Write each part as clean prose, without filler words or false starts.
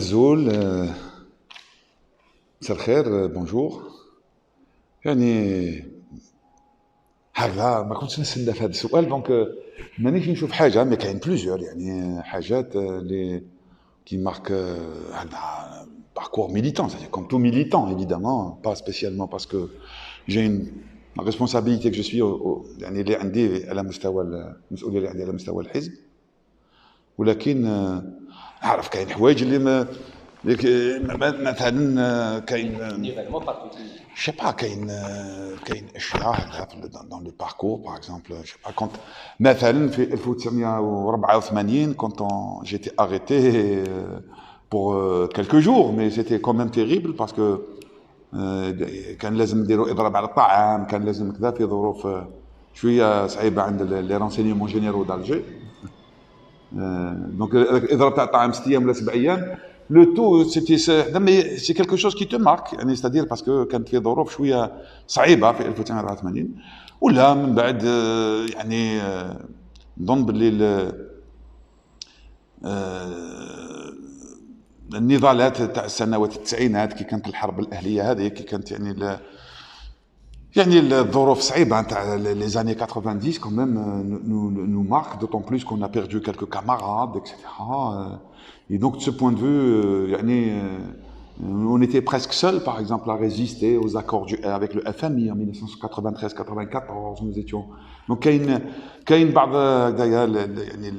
الزول مساء الخير بونجور. يعني هكذا ما كنتش نستنى في هذا السؤال دونك مانيش نشوف حاجه مي كاين بلوزيور يعني حاجات اللي qui marque un parcours militant, c'est-à-dire comme tout militant évidemment, pas spécialement parce que j'ai une responsabilité que je suis يعني اللي عندي على مستوى المسؤوليه اللي عندي على مستوى الحزب، ولكن نعرف كاين حوايج اللي مثلا كاين je sais pas كاين اشياء هكذا dans le parcours par exemple je sais pas quand مثلا في 1984 quand j'étais arrêté pour quelques jours mais c'était quand même terrible parce que كان لازم نديروا اضراب على الطعام، كان لازم كذا في ظروف شويه صعيبه عند لي رانسينيمون جينيرو دالجي. Donc اضراب تاع الطعام 6 ايام ولا 7 ايام le tout c'est quelque chose qui te marque يعني c'est-à-dire parce que كانت في ظروف شويه صعيبه في 1980 ولا من بعد يعني نظن باللي النضالات تاع السنوات التسعينات كي كانت الحرب الاهليه هذه كي كانت يعني الظروف صعيبه تاع les années 90 quand même nous marque d'autant plus qu'on a perdu quelques camarades etc. Et donc de ce point de vue يعني on était presque seul par exemple à résister aux accords avec le FMI en 1993-94 nous étions donc كاين بعض يعني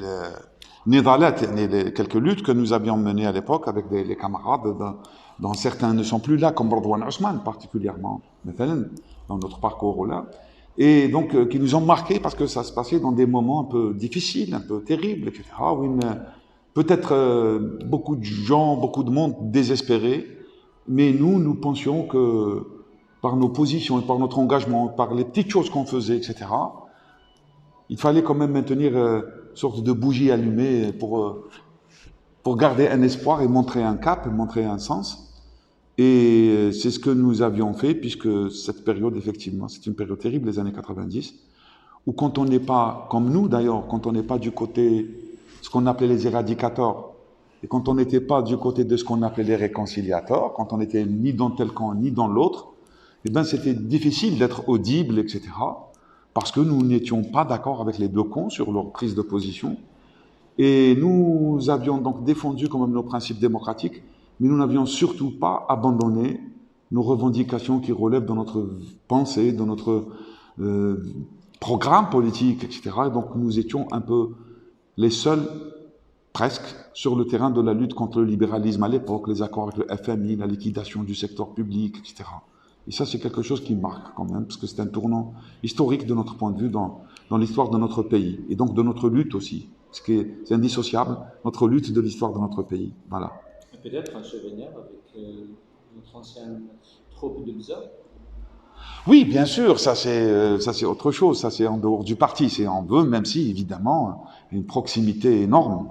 النضالات يعني quelques luttes que nous avions menées à l'époque avec les camarades dont certains ne sont plus là comme Radouane Ousmane particulièrement مثلا dans notre parcours là et donc qui nous ont marqué parce que ça se passait dans des moments un peu difficiles, un peu terribles etc. où peut-être beaucoup de gens, beaucoup de monde désespéré, mais nous pensions que par nos positions et par notre engagement, par les petites choses qu'on faisait, etc., il fallait quand même maintenir une sorte de bougie allumée pour garder un espoir et montrer un cap, montrer un sens. Et c'est ce que nous avions fait, puisque cette période, effectivement, c'est une période terrible, les années 90, où quand on n'est pas, comme nous d'ailleurs, quand on n'est pas du côté ce qu'on appelait les éradicateurs, et quand on n'était pas du côté de ce qu'on appelait les réconciliateurs, quand on n'était ni dans tel camp ni dans l'autre, eh ben c'était difficile d'être audible, etc., parce que nous n'étions pas d'accord avec les deux camps sur leur prise de position, et nous avions donc défendu quand même nos principes démocratiques, mais nous n'avions surtout pas abandonné nos revendications qui relèvent de notre pensée, de notre programme politique, etc., et donc nous étions un peu les seuls, presque, sur le terrain de la lutte contre le libéralisme à l'époque, les accords avec le FMI, la liquidation du secteur public, etc. Et ça, c'est quelque chose qui marque quand même, parce que c'est un tournant historique de notre point de vue dans l'histoire de notre pays, et donc de notre lutte aussi, parce que c'est indissociable, notre lutte de l'histoire de notre pays. Voilà. Peut-être un souvenir avec notre ancienne troupe de Bza. Oui, bien sûr, ça c'est autre chose, ça c'est en dehors du parti, c'est en veut, même si évidemment une proximité énorme,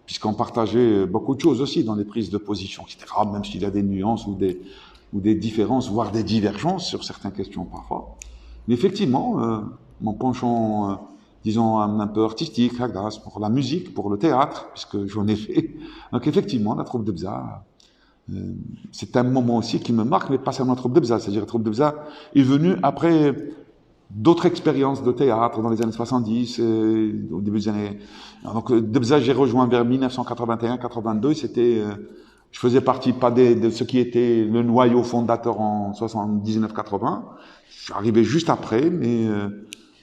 puisqu'on partageait beaucoup de choses aussi dans les prises de position, etc., même s'il y a des nuances ou des différences, voire des divergences sur certaines questions parfois. Mais effectivement, mon penchant, disons, un peu artistique, pour la musique, pour le théâtre, puisque j'en ai fait, donc effectivement, la troupe de Bza, c'est un moment aussi qui me marque, mais pas seulement la troupe de Bza, c'est-à-dire la troupe de Bza est venue après d'autres expériences de théâtre dans les années 70, au début des années... Donc de Bza, j'ai rejoint vers 1981-82, c'était... je faisais partie pas de ce qui était le noyau fondateur en 79-80, je suis arrivé juste après, mais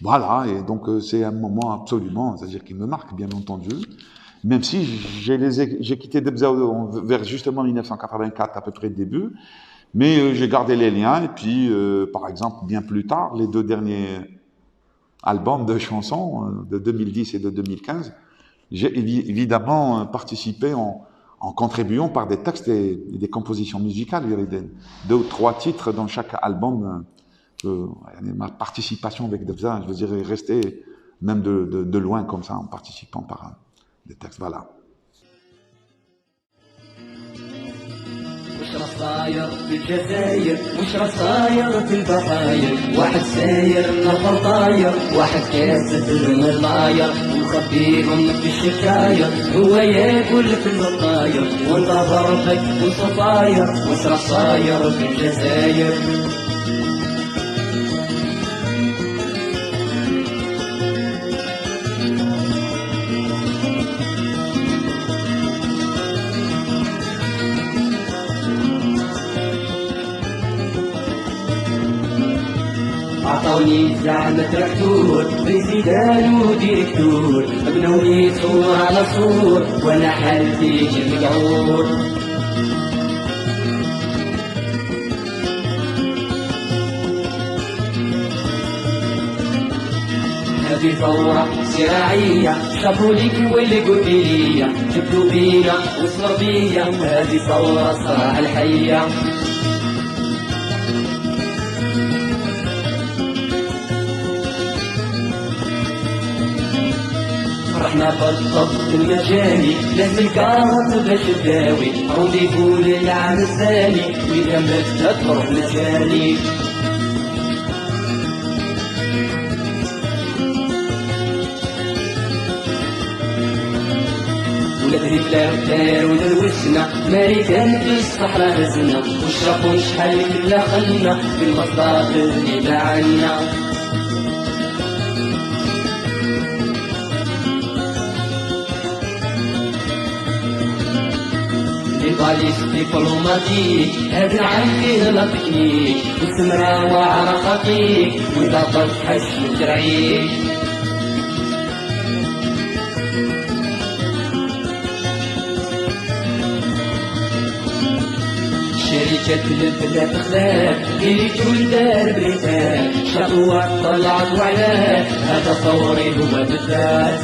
voilà, et donc c'est un moment absolument, c'est-à-dire qui me marque, bien entendu. Même si j'ai quitté Debza vers justement 1984, à peu près le début, mais j'ai gardé les liens, et puis, par exemple, bien plus tard, les 2 derniers albums de chansons, de 2010 et de 2015, j'ai évidemment participé en contribuant par des textes et des compositions musicales. Il y avait 2 ou 3 titres dans chaque album. Ma participation avec Debza, je veux dire, est restée même de loin comme ça, en participant par... des textes, voilà. مش رصاير في الجزاير مش رصاير في البحاير واحد ساير نفر طاير واحد كاسد الملاير وخبيهم في الشكاية هو ياكل في البطاير وانت ضربك وصفاير وش رصاير في الجزاير عطوني زعمة تراكتور بريزيدان وديريكتور بنوني صور على صور وانا حالتي جميل هذه ثورة زراعية شافوا ليك واللي قلت ليا جبتوا بينا وصبر بيا هذه ثورة الصراحة الحية رحنا بالضبط المجاني لازم الكارت باش تداوي رونديفو للعام الثاني وإذا ما تروح مجاني ولاد الفلاتار ودروسنا ماريكان في الصحراء هزنا وشرفوا شحال كلا خلنا في المصدر اللي باعنا باليس دبلوماتيك هذا العام فيه لا تكنيك والسمرة وعرى خطيك وإذا ضل حش ترعيك شركة البلاد تخلاف جيت والدار بريتان شقوة طلعت وعلات هذا ثوري هو بالذات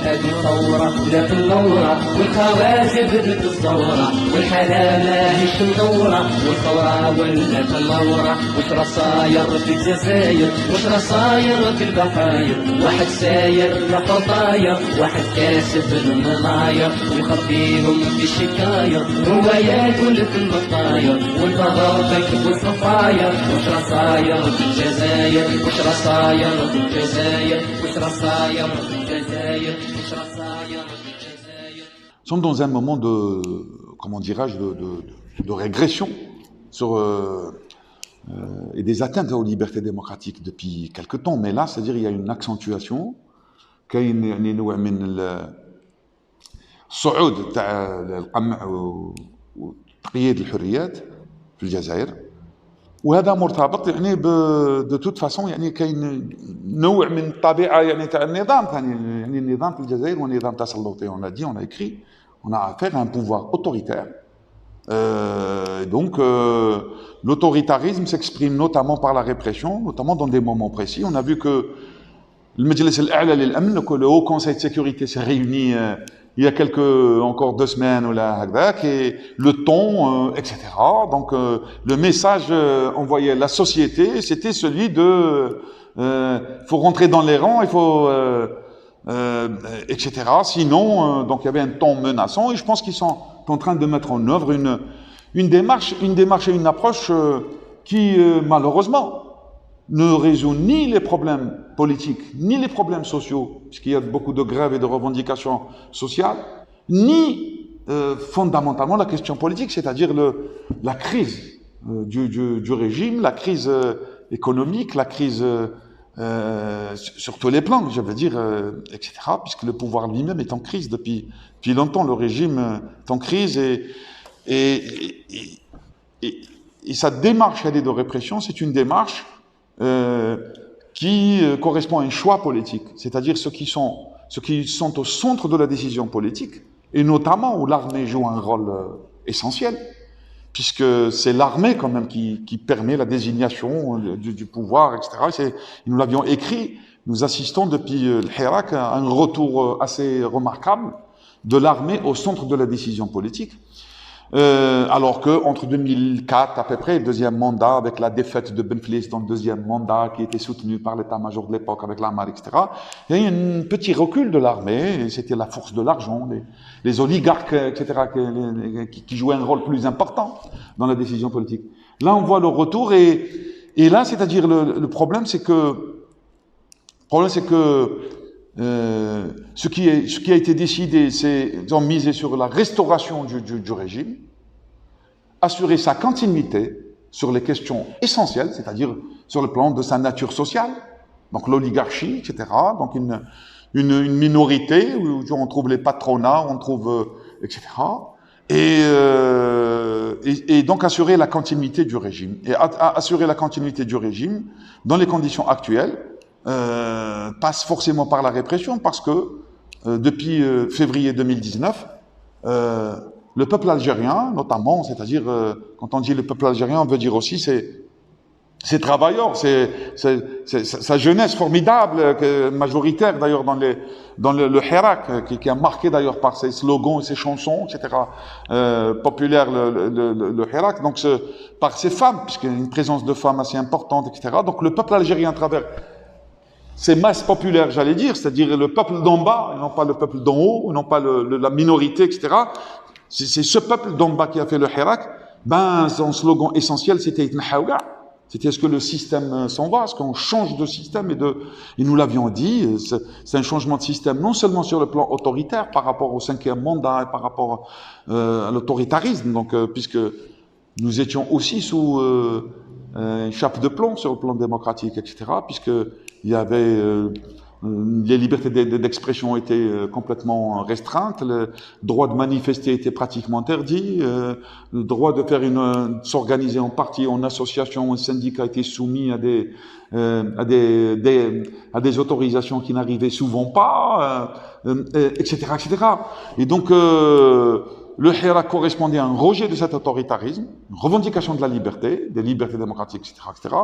هذه ثورة ذات النورة والخواجب ذات الثورة والحلا ماهيش مدورة والثورة ولات النورة وش رصاير في الجزاير وش رصاير في البحاير واحد ساير لخطاير واحد كاسب المناير ويخبيهم في الشكاير هو ياكل في المطاير والبضربك والصفاير وش رصاير في الجزاير وش رصاير في الجزاير وش رصاير في الجزاير Nous sommes dans un moment de, comment dirais-je, de régression sur, et des atteintes aux libertés démocratiques depuis quelque temps. Mais là, c'est-à-dire il y a une accentuation, كاين يعني نوع من الصعود تاع القمع وتقييد الحريات في الجزائر. وهذا مرتبط يعني دو توت فاسون يعني كاين نوع من الطبيعه يعني تاع النظام ثاني يعني النظام في الجزائر هو نظام تسلطي on a dit on a écrit on a affaire à un pouvoir autoritaire donc l'autoritarisme s'exprime notamment par la répression notamment dans des moments précis on a vu que المجلس الأعلى للأمن que le Haut Conseil de sécurité s'est réuni il y a encore 2 semaines ou là, et le ton, etc. Donc, le message envoyé à la société, c'était celui de, faut rentrer dans les rangs, il faut, etc. Sinon, donc il y avait un ton menaçant, et je pense qu'ils sont en train de mettre en œuvre une démarche et une approche qui, malheureusement, ne résout ni les problèmes politiques, ni les problèmes sociaux, puisqu'il y a beaucoup de grèves et de revendications sociales, ni fondamentalement la question politique, c'est-à-dire la crise du régime, la crise économique, la crise sur tous les plans, je veux dire, etc., puisque le pouvoir lui-même est en crise depuis longtemps, le régime est en crise et sa démarche de répression, c'est une démarche qui correspond à un choix politique, c'est-à-dire ceux qui sont au centre de la décision politique, et notamment où l'armée joue un rôle essentiel, puisque c'est l'armée quand même qui permet la désignation du pouvoir, etc. Nous l'avions écrit, nous assistons depuis le Hirak à un retour assez remarquable de l'armée au centre de la décision politique. Alors que entre 2004 à peu près, le deuxième mandat, avec la défaite de Ben Fliss dans le deuxième mandat, qui était soutenu par l'état-major de l'époque avec l'Amar, etc., il y a eu un petit recul de l'armée, c'était la force de l'argent, les oligarques, etc., qui jouaient un rôle plus important dans la décision politique. Là, on voit le retour, et là, c'est-à-dire le problème, c'est que ce qui a été décidé, c'est de miser sur la restauration du régime, assurer sa continuité sur les questions essentielles, c'est-à-dire sur le plan de sa nature sociale, donc l'oligarchie, etc., donc une minorité où on trouve les patronats, on trouve, etc., et donc assurer la continuité du régime. Et assurer la continuité du régime dans les conditions actuelles, passe forcément par la répression, parce que depuis février 2019, le peuple algérien, notamment, c'est-à-dire quand on dit le peuple algérien, on veut dire aussi ses travailleurs, sa jeunesse formidable, majoritaire d'ailleurs dans le Hirak, qui a marqué d'ailleurs par ses slogans et ses chansons, etc., populaires, le Hirak, donc par ses femmes, puisqu'il y a une présence de femmes assez importante, etc. Donc le peuple algérien, à travers ces masses populaires, j'allais dire, c'est-à-dire le peuple d'en bas, et non pas le peuple d'en haut, et non pas la minorité, etc. C'est ce peuple d'en bas qui a fait le Hirak. Son slogan essentiel, c'était « C'était est-ce que le système s'en va, est-ce qu'on change de système ?» Et nous l'avions dit, c'est un changement de système non seulement sur le plan autoritaire, par rapport au 5e mandat, et par rapport à l'autoritarisme, donc puisque nous étions aussi sous une chape de plomb sur le plan démocratique, etc., puisqu'il y avait les libertés d'expression étaient complètement restreintes, le droit de manifester était pratiquement interdit, le droit de s'organiser en parti, en association, en syndicat était soumis à des autorisations qui n'arrivaient souvent pas, etc., etc. Et donc le Hirak correspondait à un rejet de cet autoritarisme, une revendication de la liberté, des libertés démocratiques, etc., etc.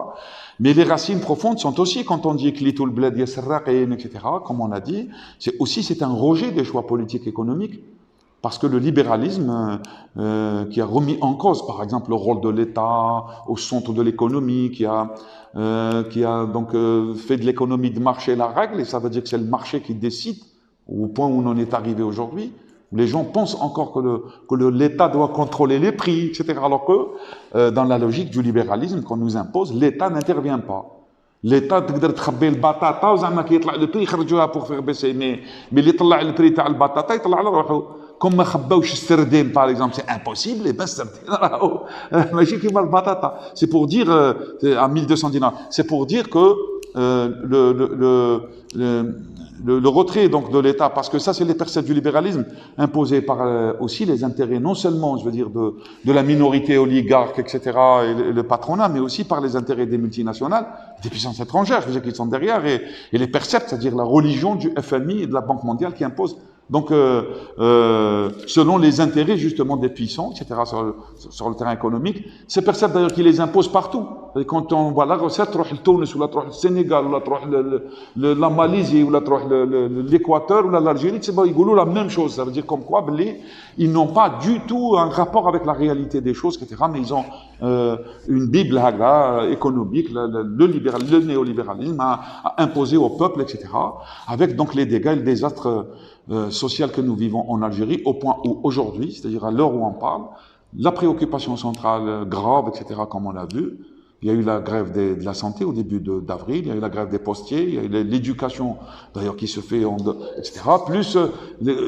Mais les racines profondes sont aussi, quand on dit Klitul Bled Yasraqin, etc., comme on a dit, c'est un rejet des choix politiques et économiques, parce que le libéralisme, qui a remis en cause, par exemple, le rôle de l'État au centre de l'économie, qui a donc fait de l'économie de marché la règle, et ça veut dire que c'est le marché qui décide, au point où on en est arrivé aujourd'hui. Les gens pensent encore que l'État doit contrôler les prix, etc. Alors que, dans la logique du libéralisme qu'on nous impose, l'État n'intervient pas. L'État تقدر تخبي البطاطا وزعما كيطلع لو بري يخرجوها بور فيغ بيسي مي اللي يطلع البري تاع البطاطا يطلع على روحه كون ما خباوش السردين باغ اكزومبل سي امبوسيبل اي با السردين راهو ماشي كيما البطاطا سي بور دير à 1200 dinars c'est pour dire que le retrait donc de l'État, parce que ça c'est les percepts du libéralisme imposés par aussi les intérêts non seulement, je veux dire, de la minorité oligarque, etc., et le patronat, mais aussi par les intérêts des multinationales, des puissances étrangères, je veux dire, qui sont derrière, et les percepts, c'est-à-dire la religion du FMI et de la Banque mondiale qui impose. Donc, selon les intérêts justement des puissants, etc., sur le terrain économique, ces percepts d'ailleurs qui les imposent partout. Et quand on voit la recette, تروح لتونس ولا تروح للسنغال ولا تروح la Malaisie ولا تروح l'Équateur ولا l'Algérie, ils disent la même chose. Ça veut dire comme quoi, ils n'ont pas du tout un rapport avec la réalité des choses, etc., mais ils ont une bible économique, le néolibéralisme à imposer au peuple, etc., avec donc les dégâts et le désastre social que nous vivons en Algérie, au point où aujourd'hui, c'est-à-dire à l'heure où on parle, la préoccupation centrale grave, etc., comme on l'a vu, il y a eu la grève de la santé au début d'avril, il y a eu la grève des postiers, il y a eu l'éducation d'ailleurs qui se fait, etc., plus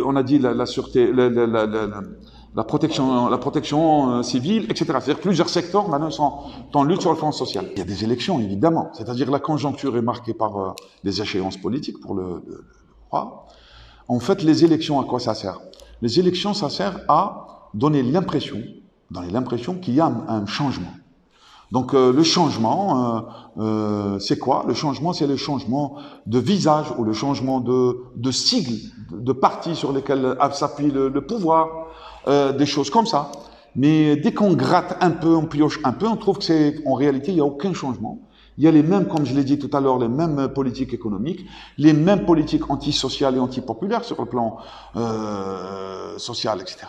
on a dit la sûreté, la protection civile, etc. C'est-à-dire plusieurs secteurs maintenant sont en lutte sur le front social. Il y a des élections, évidemment, c'est-à-dire la conjoncture est marquée par des échéances politiques pour le droit. En fait, les élections, à quoi ça sert? Les élections, ça sert à donner l'impression qu'il y a un changement. Donc le changement, c'est quoi? Le changement, c'est le changement de visage ou le changement de sigle, de partis sur lesquels s'appuie le pouvoir, des choses comme ça. Mais dès qu'on gratte un peu, on pioche un peu, on trouve que en réalité, il n'y a aucun changement. Il y a les mêmes, comme je l'ai dit tout à l'heure, les mêmes politiques économiques, les mêmes politiques antisociales et antipopulaires sur le plan social, etc.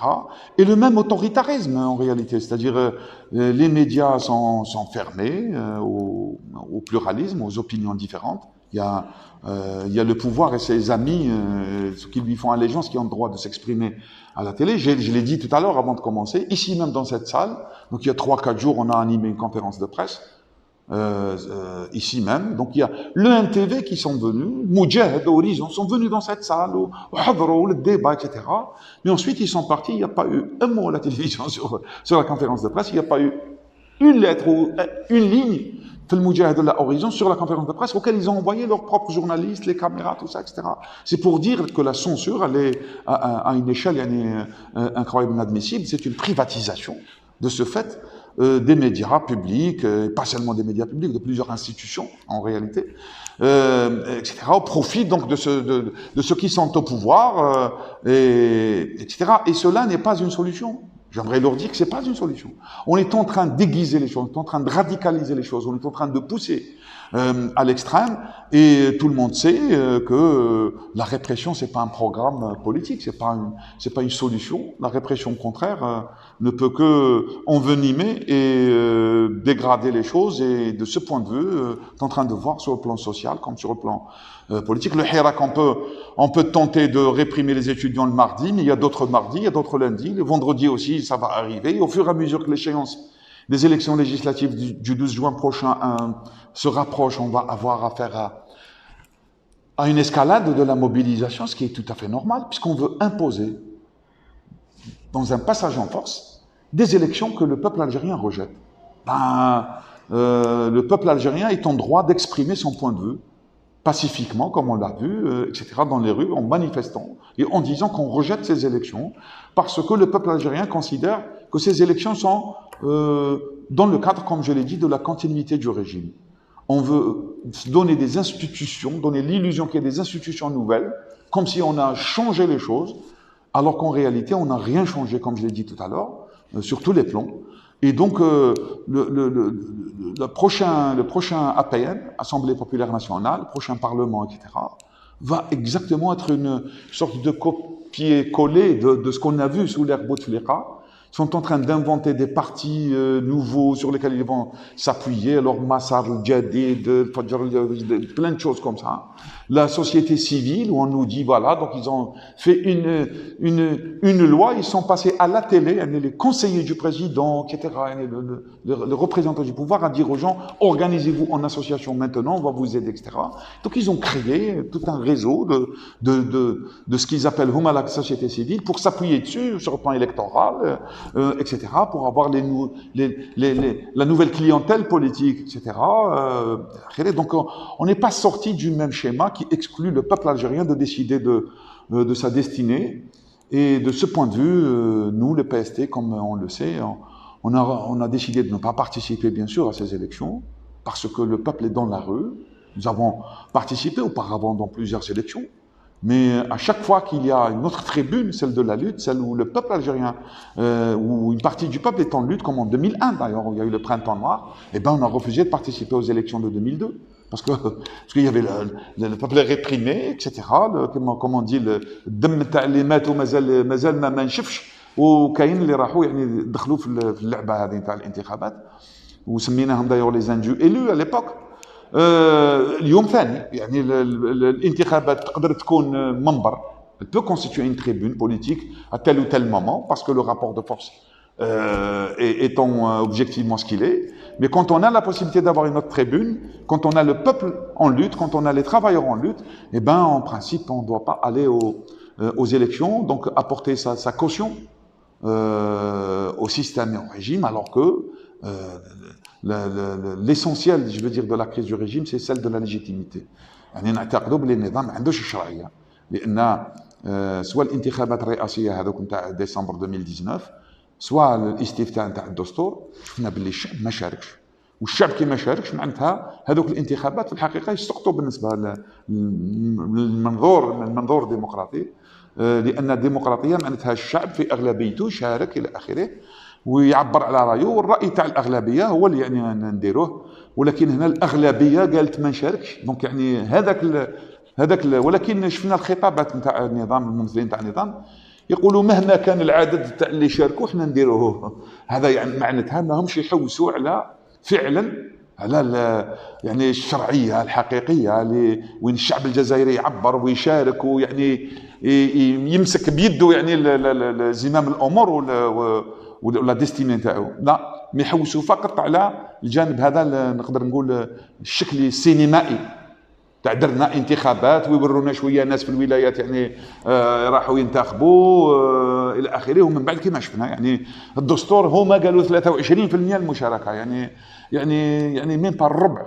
Et le même autoritarisme en réalité, c'est-à-dire les médias sont fermés au pluralisme, aux opinions différentes. Il y a le pouvoir et ses amis, ceux qui lui font allégeance, qui ont le droit de s'exprimer à la télé. Je l'ai dit tout à l'heure avant de commencer, ici même dans cette salle, donc il y a 3-4 jours, on a animé une conférence de presse, ici même. Donc il y a le NTV qui sont venus, Moudjahid, Horizon, sont venus dans cette salle, au Hadro, le débat, etc. Mais ensuite ils sont partis, il n'y a pas eu un mot à la télévision sur la conférence de presse, il n'y a pas eu une lettre ou une ligne le Moudjahid de la Horizon sur la conférence de presse auquel ils ont envoyé leurs propres journalistes, les caméras, tout ça, etc. C'est pour dire que la censure, elle est à une échelle incroyable, inadmissible. C'est une privatisation de ce fait des médias publics, pas seulement des médias publics, de plusieurs institutions en réalité, etc. Au profit donc de ceux qui sont au pouvoir, etc. Et cela n'est pas une solution. J'aimerais leur dire que c'est pas une solution. On est en train d'aiguiser les choses, on est en train de radicaliser les choses, on est en train de pousser à l'extrême, et tout le monde sait que la répression c'est pas un programme politique, c'est pas une solution. La répression au contraire ne peut que envenimer et dégrader les choses. Et de ce point de vue, on est en train de voir sur le plan social comme sur le plan politique. Le Hirak, on peut tenter de réprimer les étudiants le mardi, mais il y a d'autres mardis, il y a d'autres lundis, le vendredi aussi, ça va arriver. Et au fur et à mesure que l'échéance des élections législatives du 12 juin prochain se rapproche, on va avoir affaire à une escalade de la mobilisation, ce qui est tout à fait normal, puisqu'on veut imposer, dans un passage en force, des élections que le peuple algérien rejette. Le peuple algérien est en droit d'exprimer son point de vue, pacifiquement, comme on l'a vu, etc., dans les rues, en manifestant et en disant qu'on rejette ces élections, parce que le peuple algérien considère que ces élections sont dans le cadre, comme je l'ai dit, de la continuité du régime. On veut donner des institutions, donner l'illusion qu'il y a des institutions nouvelles, comme si on a changé les choses, alors qu'en réalité, on n'a rien changé, comme je l'ai dit tout à l'heure, sur tous les plans. Et donc, le prochain APN, Assemblée populaire nationale, le prochain Parlement, etc., va exactement être une sorte de copier-coller de ce qu'on a vu sous l'ère Bouteflika. Ils sont en train d'inventer des partis nouveaux sur lesquels ils vont s'appuyer, alors Massar, Jadid, plein de choses comme ça. La société civile, où on nous dit, voilà, donc ils ont fait une loi, ils sont passés à la télé, les conseillers du président, etc., le représentant du pouvoir, à dire aux gens, organisez-vous en association maintenant, on va vous aider, etc. Donc ils ont créé tout un réseau de ce qu'ils appellent la société civile pour s'appuyer dessus sur le plan électoral, etc., pour avoir la nouvelle clientèle politique, etc. Donc on n'est pas sorti du même schéma qui exclut le peuple algérien de décider de sa destinée. Et de ce point de vue, nous, le PST, comme on le sait, on a décidé de ne pas participer, bien sûr, à ces élections, parce que le peuple est dans la rue. Nous avons participé auparavant dans plusieurs élections, mais à chaque fois qu'il y a une autre tribune, celle de la lutte, celle où le peuple algérien, où une partie du peuple est en lutte, comme en 2001 d'ailleurs, où il y a eu le printemps noir, eh ben on a refusé de participer aux élections de 2002. Parce qu'il y avait le peuple réprimé, etc. Comme on dit, الدم تاع اللي ماتوا مازال ما نشفش وكاين اللي راحوا يعني دخلوا في اللعبه هذه تاع الانتخابات وسميناهم d'ailleurs les indus élus à l'époque. اليوم ثاني يعني الانتخابات تقدر تكون منبر. Elle peut constituer une tribune politique à tel ou tel moment parce que le rapport de force étant objectivement ce qu'il est. Mais quand on a la possibilité d'avoir une autre tribune, quand on a le peuple en lutte, quand on a les travailleurs en lutte, eh ben, en principe, on ne doit pas aller aux élections, donc apporter sa caution au système et au régime, alors que l'essentiel, je veux dire, de la crise du régime, c'est celle de la légitimité. يعني نعتقدوا بلي النظام ما عندوش الشرعيه لان سواء الانتخابات الرئاسيه هذوك نتاع ديسمبر 2019 سواء الاستفتاء نتاع الدستور شفنا باللي الشعب ما شاركش والشعب كي ما شاركش معناتها هذوك الانتخابات في الحقيقه يسقطوا بالنسبه للمنظور الديمقراطي لان الديمقراطيه معناتها الشعب في اغلبيته شارك الى اخره ويعبر على رايه، والراي تاع الاغلبيه هو اللي يعني نديروه. ولكن هنا الاغلبيه قالت ما نشاركش، دونك يعني ولكن شفنا الخطابات نتاع النظام، الممثلين تاع النظام يقولوا مهما كان العدد تاع اللي شاركوا حنا نديروه. هذا يعني معناتها ما همش يحوسوا على فعلا على يعني الشرعيه الحقيقيه وين الشعب الجزائري يعبر ويشارك ويعني يمسك بيده يعني زمام الامور ولا ديستيني نتاعو. لا، ما يحوسوا فقط على الجانب هذا، نقدر نقول الشكل السينمائي تاع درنا انتخابات ويورونا شويه ناس في الولايات يعني راحوا ينتخبوا الى اخره، ومن بعد كما شفنا يعني الدستور هما قالوا 23% المشاركه، يعني مين با الربع،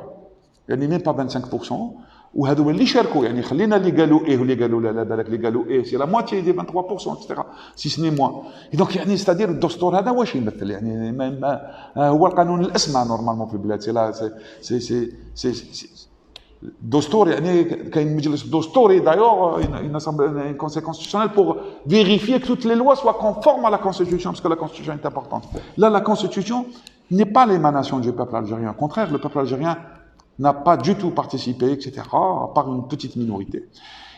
يعني مين با 25%. وهذو اللي شاركوا يعني خلينا اللي قالوا ايه واللي قالوا لا بالك اللي قالوا ايه سي لا موتي دي 23% اكسترا سي سني موا. دونك يعني ستادير الدستور هذا واش يمثل؟ يعني ما هو القانون الاسمى نورمالمون في البلاد. سي لا سي الدستور يعني كاين مجلس دستوري دايور un conseil constitutionnel pour vérifier que toutes les lois soient conformes à la constitution, parce que la constitution est importante. Là, la constitution n'est pas l'émanation du peuple algérien. Au contraire, le peuple algérien n'a pas du tout participé, etc., à part une petite minorité.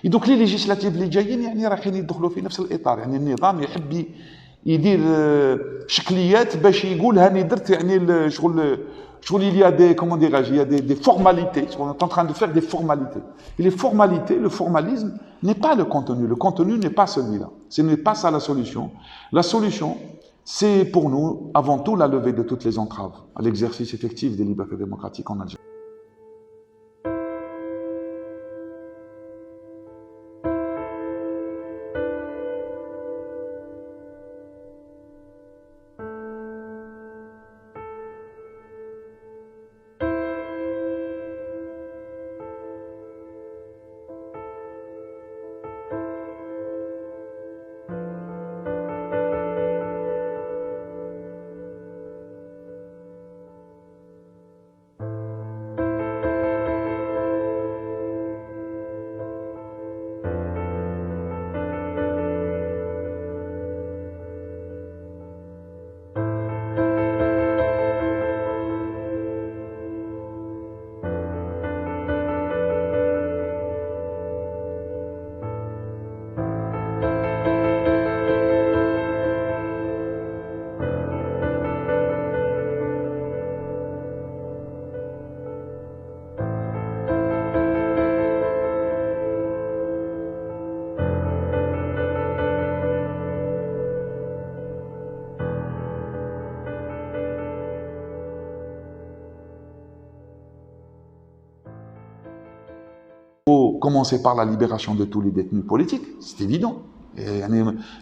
Et donc les législatives اللي جايين يعني رايحين يدخلوا في نفس الاطار. يعني النظام يحب يدير شكليات باش يقول هاني درت يعني شغل il y a des, comment dirais-je, il y a des formalités. On est en train de faire des formalités. Et les formalités, le formalisme n'est pas le contenu. Le contenu n'est pas celui-là. Ce n'est pas ça la solution. La solution, c'est pour nous, avant tout, la levée de toutes les entraves à l'exercice effectif des libertés démocratiques en Algérie. faut commencer par la libération de tous les détenus politiques, c'est évident.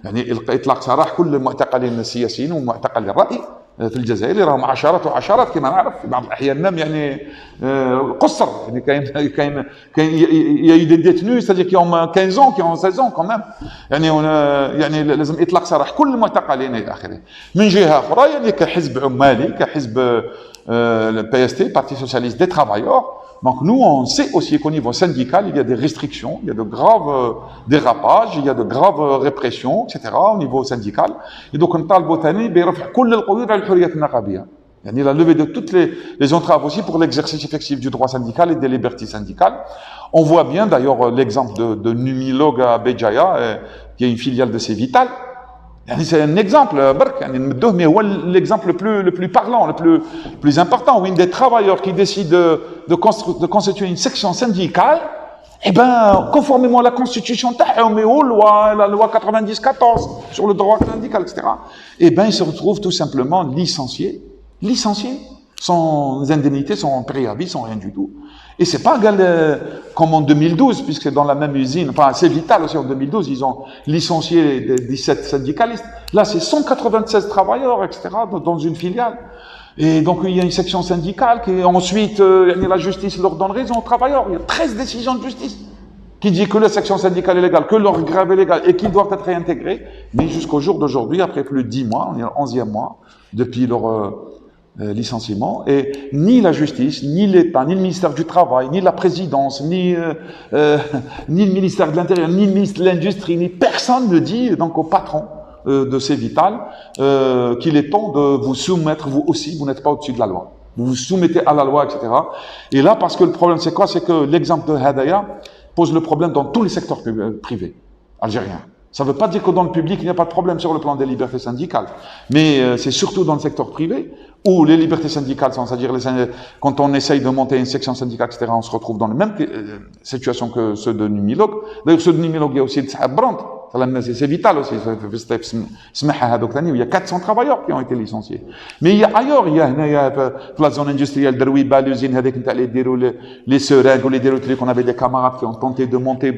يعني اطلاق سراح كل المعتقلين السياسيين ومعتقل الرأي في الجزائر راهم عشرات وعشرات كما نعرف، في بعض الاحيان يعني قصر، يعني كاين يا ديتنو سادير كي هم 15 ans كي هم 16 ans quand même، يعني لازم اطلاق سراح كل المعتقلين الى اخره. من جهه اخرى يعني كحزب عمالي، كحزب PST, Parti Socialiste des Travailleurs. Donc nous, on sait aussi qu'au niveau syndical, il y a des restrictions, il y a de graves dérapages, il y a de graves répressions, etc. au niveau syndical. Et donc on طالبوا ثاني برفع كل القيود على الحريات النقابية. يعني la levée de toutes les entraves aussi pour l'exercice effectif du droit syndical et des libertés syndicales. On voit bien d'ailleurs l'exemple de Numilog à Béjaïa, qui est une filiale de Cévital. C'est un exemple, mais l'exemple le plus parlant, le plus important, où une des travailleurs qui décide de constituer une section syndicale, eh ben, conformément à la constitution, la loi 90-14 sur le droit syndical, etc., eh ben, ils se retrouvent tout simplement licenciés, sans indemnité, sans préavis, sans rien du tout. Et c'est pas comme en 2012, puisque c'est dans la même usine, enfin c'est Vital aussi en 2012, ils ont licencié 17 syndicalistes. Là, c'est 196 travailleurs, etc., dans une filiale. Et donc, il y a une section syndicale qui, ensuite, la justice leur donne raison aux travailleurs. Il y a 13 décisions de justice qui dit que la section syndicale est légale, que leur grève est légale et qu'ils doivent être réintégrés. Mais jusqu'au jour d'aujourd'hui, après plus de 10 mois, on est au 11e mois, depuis leur licenciement, et ni la justice, ni l'État, ni le ministère du Travail, ni la présidence, ni le ministère de l'Intérieur, ni le ministre de l'Industrie, ni personne ne dit donc au patron, de C'est Vital, qu'il est temps de vous soumettre, vous aussi, vous n'êtes pas au-dessus de la loi. Vous vous soumettez à la loi, etc. Et là, parce que le problème, c'est quoi? C'est que l'exemple de Hadaya pose le problème dans tous les secteurs privés algériens. Ça ne veut pas dire que dans le public, il n'y a pas de problème sur le plan des libertés syndicales. Mais c'est surtout dans le secteur privé où les libertés syndicales sont, c'est-à-dire quand on essaye de monter une section syndicale, etc., on se retrouve dans la même situation que ceux de Numilog. D'ailleurs, ceux de Numilog, il y a aussi de Sahabrand. C'est Vital aussi. Il y a 400 travailleurs qui ont été licenciés. Mais il y a ailleurs, il y a la zone industrielle de Rouiba, l'usine avec les seringues ou les trucs. On avait des camarades qui ont tenté de monter.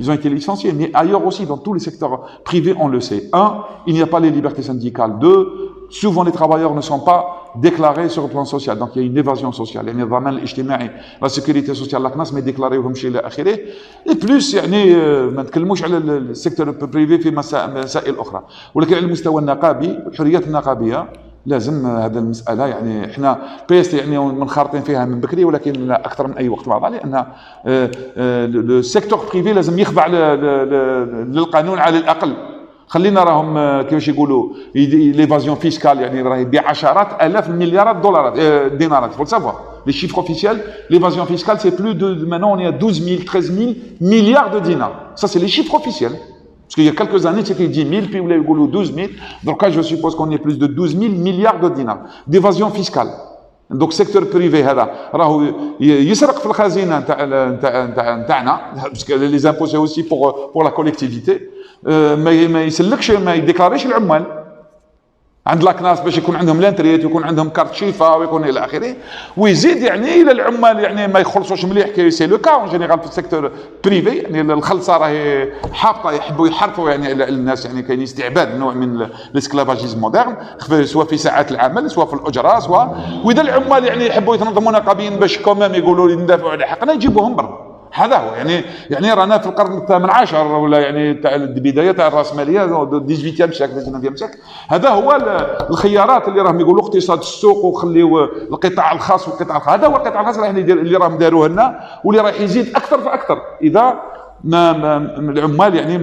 Ils ont été licenciés. Mais ailleurs aussi, dans tous les secteurs privés, on le sait. Un, il n'y a pas les libertés syndicales. Deux, souvent les travailleurs ne sont pas déclarés sur le plan social. Donc il y a une évasion sociale. La sécurité sociale, la CNAS, mais déclarée au Hamchi, et plus يعني ما نتكلموش على السيكتور البريفي في مسائل اخرى. ولكن على المستوى النقابي الحريات النقابيه لازم هذا المساله يعني احنا بيست يعني منخرطين فيها من بكري ولكن اكثر من اي وقت مضى لان السيكتور بريفي لازم يخضع للقانون على الاقل. خلينا راهم كيفاش يقولوا ليفازيون فيسكال يعني راه يبيع عشرات الاف المليارات دولارات دينارات. faut le savoir. Les chiffres officiels, l'évasion fiscale, c'est plus de... Maintenant, on est à 12 000, 13 000 milliards de dinars. Ça, c'est les chiffres officiels. Parce qu'il y a quelques années, c'était 10 000, puis vous l'avez dit 12 000. Donc là, je suppose qu'on est plus de 12 000 milliards de dinars d'évasion fiscale. Donc, secteur privé, هذا راهو يسرق في الخزينة نتاعنا parce que les impôts, c'est aussi pour la collectivité. ما يسلكش ما يديكلاريش العمال. عند لاكناس باش يكون عندهم لانتريت ويكون عندهم كارت شيفا ويكون الى اخره ويزيد يعني الى العمال يعني ما يخلصوش مليح كي سي لو كا اون جينيرال في السيكتور بريفي يعني الخلصه راهي حابطه يحبوا يحرفوا يعني الناس يعني كاين استعباد نوع من الاسكلافاجيزم مودرن سواء في ساعات العمل سواء في الاجره سواء واذا العمال يعني يحبوا يتنظموا نقابيا باش كومام يقولوا ندافعوا على حقنا يجيبوهم برا. هذا هو يعني رانا في القرن الثامن عشر ولا يعني تاع البدايه تاع الراسماليه 18 سيكل 19 سيكل. هذا هو الخيارات اللي راهم يقولوا اقتصاد السوق وخليوا القطاع الخاص والقطاع الخاص. هذا هو القطاع الخاص اللي راهم داروه لنا واللي راح يزيد اكثر فاكثر اذا ما العمال يعني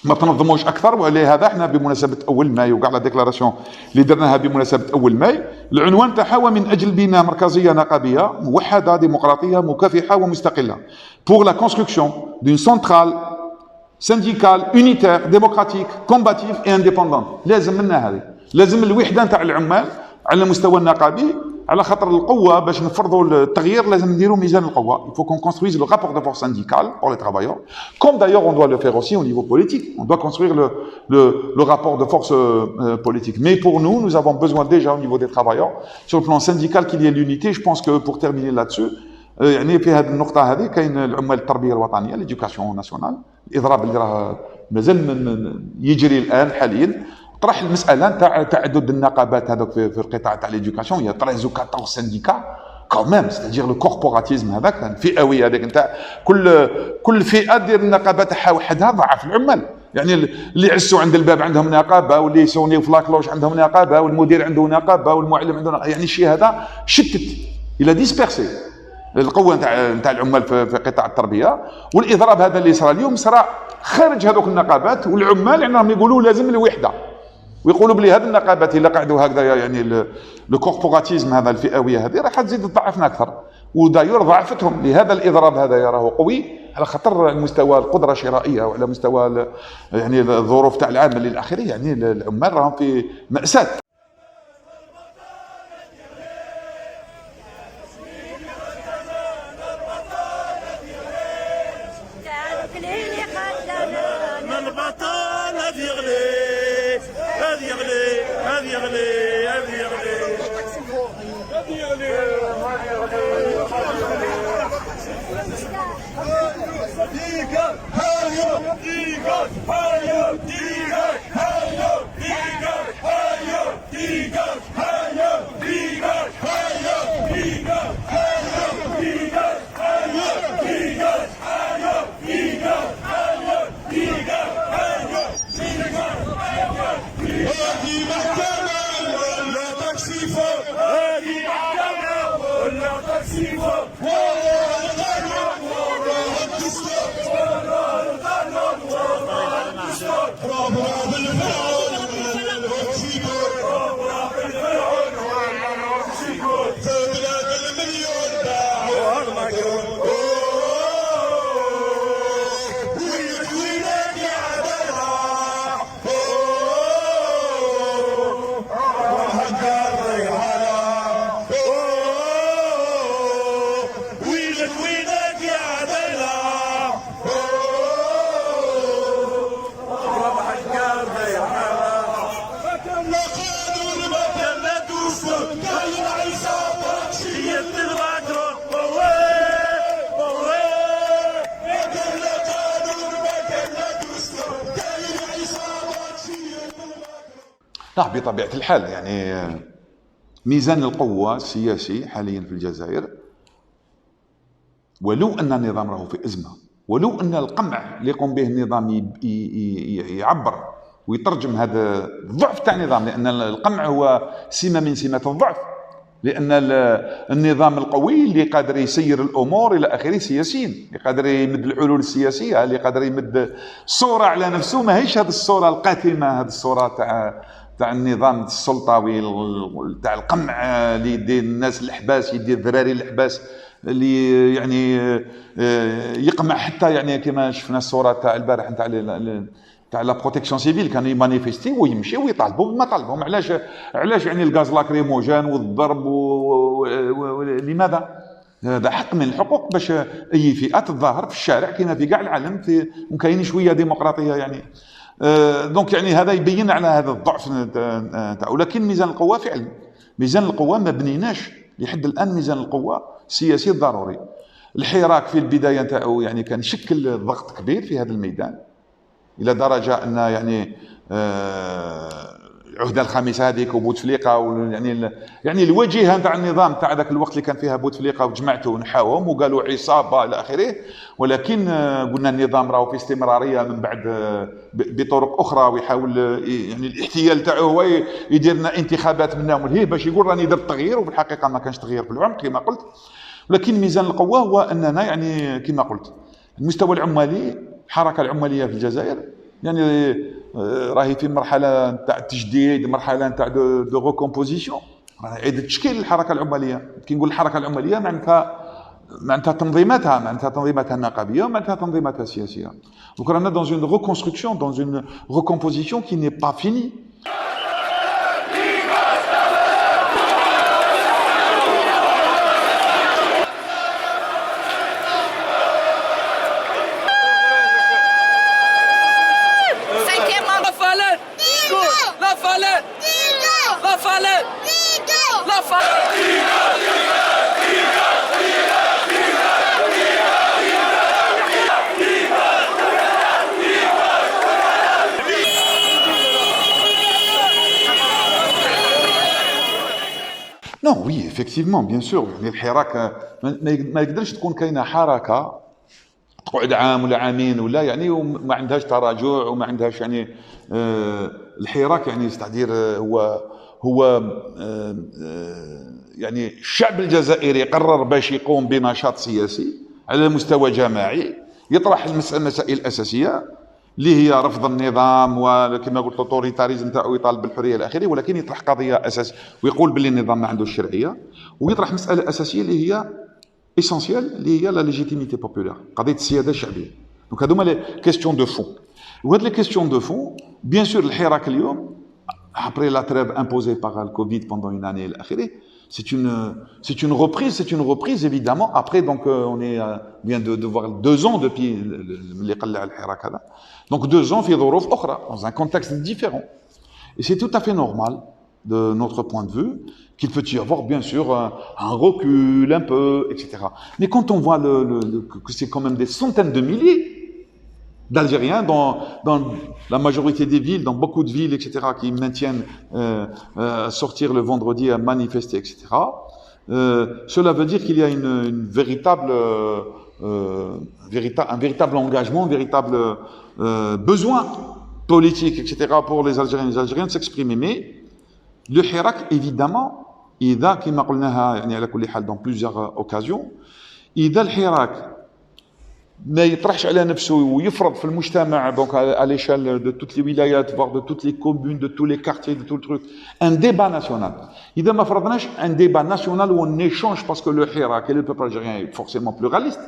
ما تنظموش اكثر. ولهذا احنا بمناسبه اول ماي وكاع لا ديكلاراسيون اللي درناها بمناسبه اول ماي العنوان تاعها من اجل بناء مركزيه نقابيه موحده ديمقراطيه مكافحه ومستقله pour la construction d'une centrale syndicale unitaire démocratique combative et indépendante. لازم لنا هذه لازم الوحده نتاع العمال على المستوى النقابي على خاطر القوه باش نفرضوا التغيير لازم نديروا ميزان القوه. Il faut qu'on construise le rapport de force syndical pour les travailleurs comme d'ailleurs on doit le faire aussi au niveau politique. On doit construire le rapport de force politique. Mais pour nous avons besoin déjà au niveau des travailleurs sur le plan syndical qu'il y ait l'unité. Je pense que pour terminer là-dessus يعني في هذه النقطه هذه كاين العمال التربيه الوطنيه ليدوكاسيون ناسيونال الاضراب اللي راه مازال يجري الان حاليا طرح المساله نتاع تعدد النقابات هذوك في القطاع تاع ليدوكاسيون. هي 13 و 14 سنديكا كوميم ستادير لو كوربوراتيزم هذاك الفئوي هذاك نتاع كل فئه دير النقابه تاعها وحدها ضعف العمال. يعني اللي يعسوا عند الباب عندهم نقابه واللي يسونيو في لاكلوش عندهم نقابه والمدير عنده نقابه والمعلم عنده يعني الشيء هذا شتت الى ديسبيرسي القوه نتاع العمال في قطاع التربيه. والاضراب هذا اللي صرا اليوم صرا خارج هذوك النقابات والعمال يعني راهم يقولوا لازم الوحده ويقولوا بلي هذه النقابات الا قعدوا هكذا يعني لو كوربوراتيزم هذا الفئويه هذه راح تزيد تضعفنا اكثر. ودايور ضعفتهم لهذا الاضراب هذا راهو قوي على خاطر المستوى القدره الشرائيه وعلى مستوى يعني الظروف تاع العمل الى اخره. يعني العمال راهم في ماساه. نعم بطبيعة الحال يعني ميزان القوة السياسي حاليا في الجزائر، ولو أن النظام راهو في أزمة، ولو أن القمع اللي يقوم به النظام يعبر ويترجم هذا الضعف تاع النظام، لأن القمع هو سمة من سمات الضعف، لأن النظام القوي اللي قادر يسير الأمور إلى آخره سياسيين، اللي قادر يمد الحلول السياسية، اللي قادر يمد الصورة على نفسه، ماهيش هذه الصورة القاتمة، هذه الصورة تاع النظام السلطوي تاع القمع اللي يدير الناس الحباس، يدير الذراري الحباس، اللي يعني يقمع حتى يعني كما شفنا الصورة تاع البارح تاع لا بروتيكسيون سيفيل، كانوا يمانيفيستي ويمشيو ويطالبوا بمطالبهم. علاش يعني الغاز لاكريموجين والضرب لماذا؟ هذا حق من الحقوق باش اي فئه تظاهر في الشارع كما في كاع العالم، وكاين شويه ديمقراطيه يعني. دونك يعني هذا يبين على هذا الضعف تاعو. لكن ميزان القوه فعلا، ميزان القوه ما بنيناش لحد الان ميزان القوه السياسي الضروري. الحراك في البدايه تاعو يعني كان يشكل ضغط كبير في هذا الميدان، الى درجه ان يعني العهده الخامسه هذيك وبوتفليقه يعني الوجهه نتاع النظام تاع ذاك الوقت اللي كان فيها بوتفليقه وجمعته ونحاوهم وقالوا عصابه الى اخره، ولكن قلنا النظام راهو في استمراريه من بعد بطرق اخرى، ويحاول يعني الاحتيال تاعو هو يدير لنا انتخابات منا ومن باش يقول راني درت تغيير، وفي الحقيقه ما كانش تغيير في العمق كما قلت. ولكن ميزان القوه هو اننا يعني كما قلت المستوى العمالي، الحركه العماليه في الجزائر يعني راهي في مرحله تاع التجديد، مرحله تاع دو ريكومبوزيسيون، اعاده تشكيل الحركه العماليه. كي نقول الحركه العماليه معناتها تنظيماتها النقابيه ومعناتها تنظيماتها السياسيه. دونك رانا دون اون ريكونستركسيون، دون اون ريكومبوزيسيون كي ني با فيني. Non, oui, effectivement, bien sûr. يعني الحراك ما يقدرش تكون كاينه حركه تقعد عام ولا عامين ولا يعني وما عندهاش تراجع وما عندهاش يعني الحراك يعني استعدير هو يعني الشعب الجزائري قرر باش يقوم بنشاط سياسي على مستوى جماعي، يطرح المسائل الاساسيه اللي هي رفض النظام وكما قلت الاوتوريتاريزم تاعو، يطالب بالحريه الى اخره، ولكن يطرح قضيه اساسيه ويقول باللي النظام ما عندوش الشرعيه، ويطرح مساله اساسيه اللي هي اسونسيال اللي هي لا ليجيتيميتي بوبولير، قضيه السياده الشعبيه. دونك هذوما لي كيستيون دو فون. وهاد لي كيستيون دو فون بيان سور الحراك اليوم après la trêve imposée par le Covid pendant une année الى اخره، c'est une reprise évidemment. Après donc on vient de voir 2 ans depuis اللي قلع الحراك هذا، donc 2 ans في ظروف اخرى dans un contexte différent, et c'est tout à fait normal de notre point de vue qu'il peut y avoir bien sûr un recul un peu, etc. Mais quand on voit que c'est quand même des centaines de milliers d'Algériens dans la majorité des villes, dans beaucoup de villes, etc., qui maintiennent à sortir le vendredi, à manifester, etc., cela veut dire qu'il y a un véritable engagement, un véritable besoin politique, etc., pour les Algériens et les Algériennes de s'exprimer. Mais le hirak, évidemment, إذا كما قلناها يعني على كل حال dans plusieurs occasions، إذا الحراك ما يطرحش على نفسه ويفرض في المجتمع donc à l'échelle de toutes les wilayat voire de toutes les communes de tous les quartiers de tout le truc un débat national إذا ما فرضناش un débat national où on échange parce que le Hirak et le peuple algérien est forcément pluraliste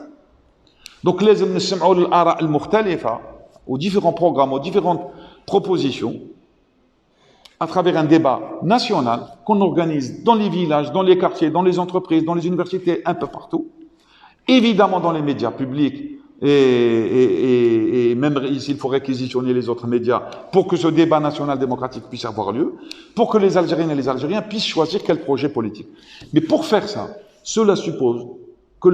donc لازم نسمعوا الآراء المختلفة aux différents programmes aux différentes propositions à travers un débat national qu'on organise dans les villages, dans les quartiers, dans les entreprises, dans les universités, un peu partout. Évidemment dans les médias publics et même ici il faut réquisitionner les autres médias pour que ce débat national démocratique puisse avoir lieu, pour que les Algériennes et les Algériens puissent choisir quel projet politique. Mais pour faire ça, cela suppose que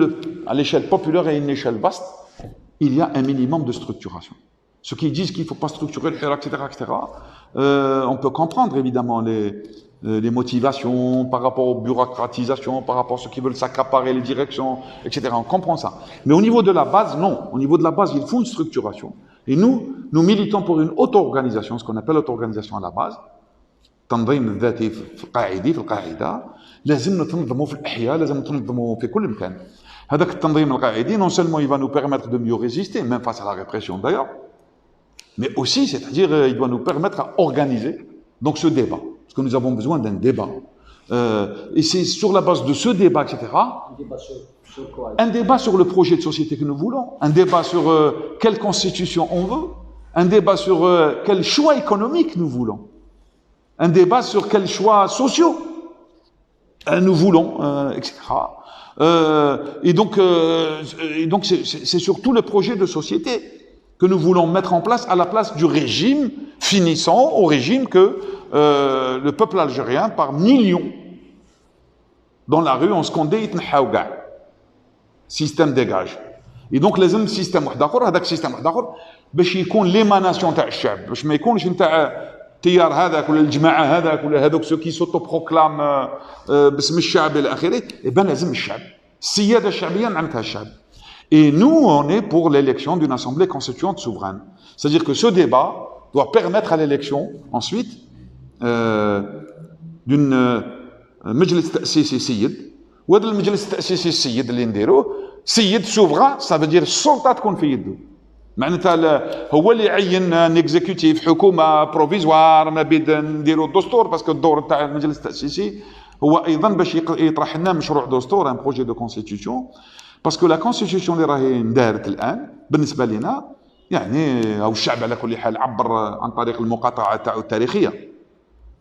à l'échelle populaire et à une échelle vaste, il y a un minimum de structuration. Ceux qui disent qu'il ne faut pas structurer le Hirak, etc., on peut comprendre évidemment les motivations par rapport aux bureaucratisations, par rapport à ceux qui veulent s'accaparer les directions, etc. On comprend ça. Mais au niveau de la base, non. Au niveau de la base, il faut une structuration. Et nous militons pour une auto-organisation, ce qu'on appelle l'auto-organisation à la base. التنظيم الذاتي في القاعدة لازم نتنظموا في الأحياء لازم نتنظموا في كل مكان. هذاك التنظيم القاعدي non seulement il va nous permettre de mieux résister, même face à la répression d'ailleurs, mais aussi, c'est-à-dire, il doit nous permettre à organiser donc ce débat. Parce que nous avons besoin d'un débat. Et c'est sur la base de ce débat, etc. Un débat sur quoi? Un débat sur le projet de société que nous voulons. Un débat sur quelle constitution on veut. Un débat sur quel choix économique nous voulons. Un débat sur quels choix sociaux nous voulons, etc. Et donc c'est surtout le projet de société que nous voulons mettre en place à la place du régime finissant, au régime que le peuple algérien, par millions, dans la rue, on scandait يتنحاو كاع. Système dégage. Et donc لازم système واحد آخر، هذاك système واحد آخر باش يكون ليماناسيون تاع الشعب، باش ما يكونش نتاع التيار هذاك ولا الجماعة هذاك ولا هذوك سو كي سوتو بروكلام باسم الشعب إلى آخره، يبقى لازم الشعب. السيادة الشعبية معناتها الشعب. Et nous, on est pour l'élection d'une assemblée constituante souveraine. C'est-à-dire que ce débat doit permettre à l'élection, ensuite, d'une مجلس تأسيسي سيد. وهذا المجلس التأسيسي السيد اللي نديروه سيد souverain, ça veut dire السلطة تكون في يده. معناتها هو اللي يعين ان اكزيكوتيف حكومة بروفيزوار ما بين نديروا الدستور باسكو الدور تاع المجلس التأسيسي هو أيضا باش يطرح لنا مشروع دستور ان بروجي دو كونستيتيوشن. باسكو لا كونستيتيوشن اللي راهي ندارت الان بالنسبه لنا يعني او الشعب على كل حال عبر عن طريق المقاطعه تاعو التاريخيه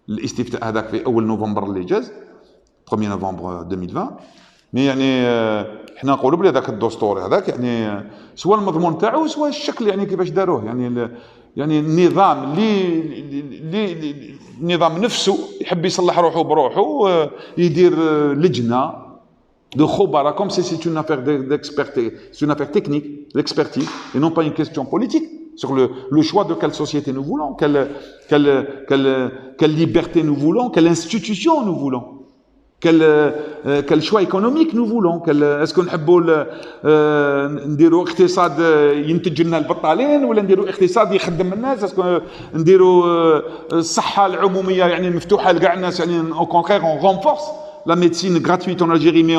الاستفتاء هذاك في اول نوفمبر اللي جاز 1 نوفمبر 2020 مي يعني حنا نقولوا بلي هذاك الدستور هذاك يعني سواء المضمون تاعو سواء الشكل يعني كيفاش داروه يعني النظام اللي النظام نفسه يحب يصلح روحه بروحه يدير لجنه de khobara, comme si c'est une affaire d'expertise, c'est une affaire technique, d'expertise, et non pas une question politique sur le choix de quelle société nous voulons, quelle liberté nous voulons, quelle institution nous voulons, quel choix économique nous voulons, est-ce qu'on نحبوا نديروا اقتصاد ينتج لنا البطالين ولا نديروا اقتصاد يخدم الناس اسكو نديروا الصحة العمومية يعني مفتوحة لكاع الناس يعني au contraire on renforce la médecine gratuite en Algérie, mais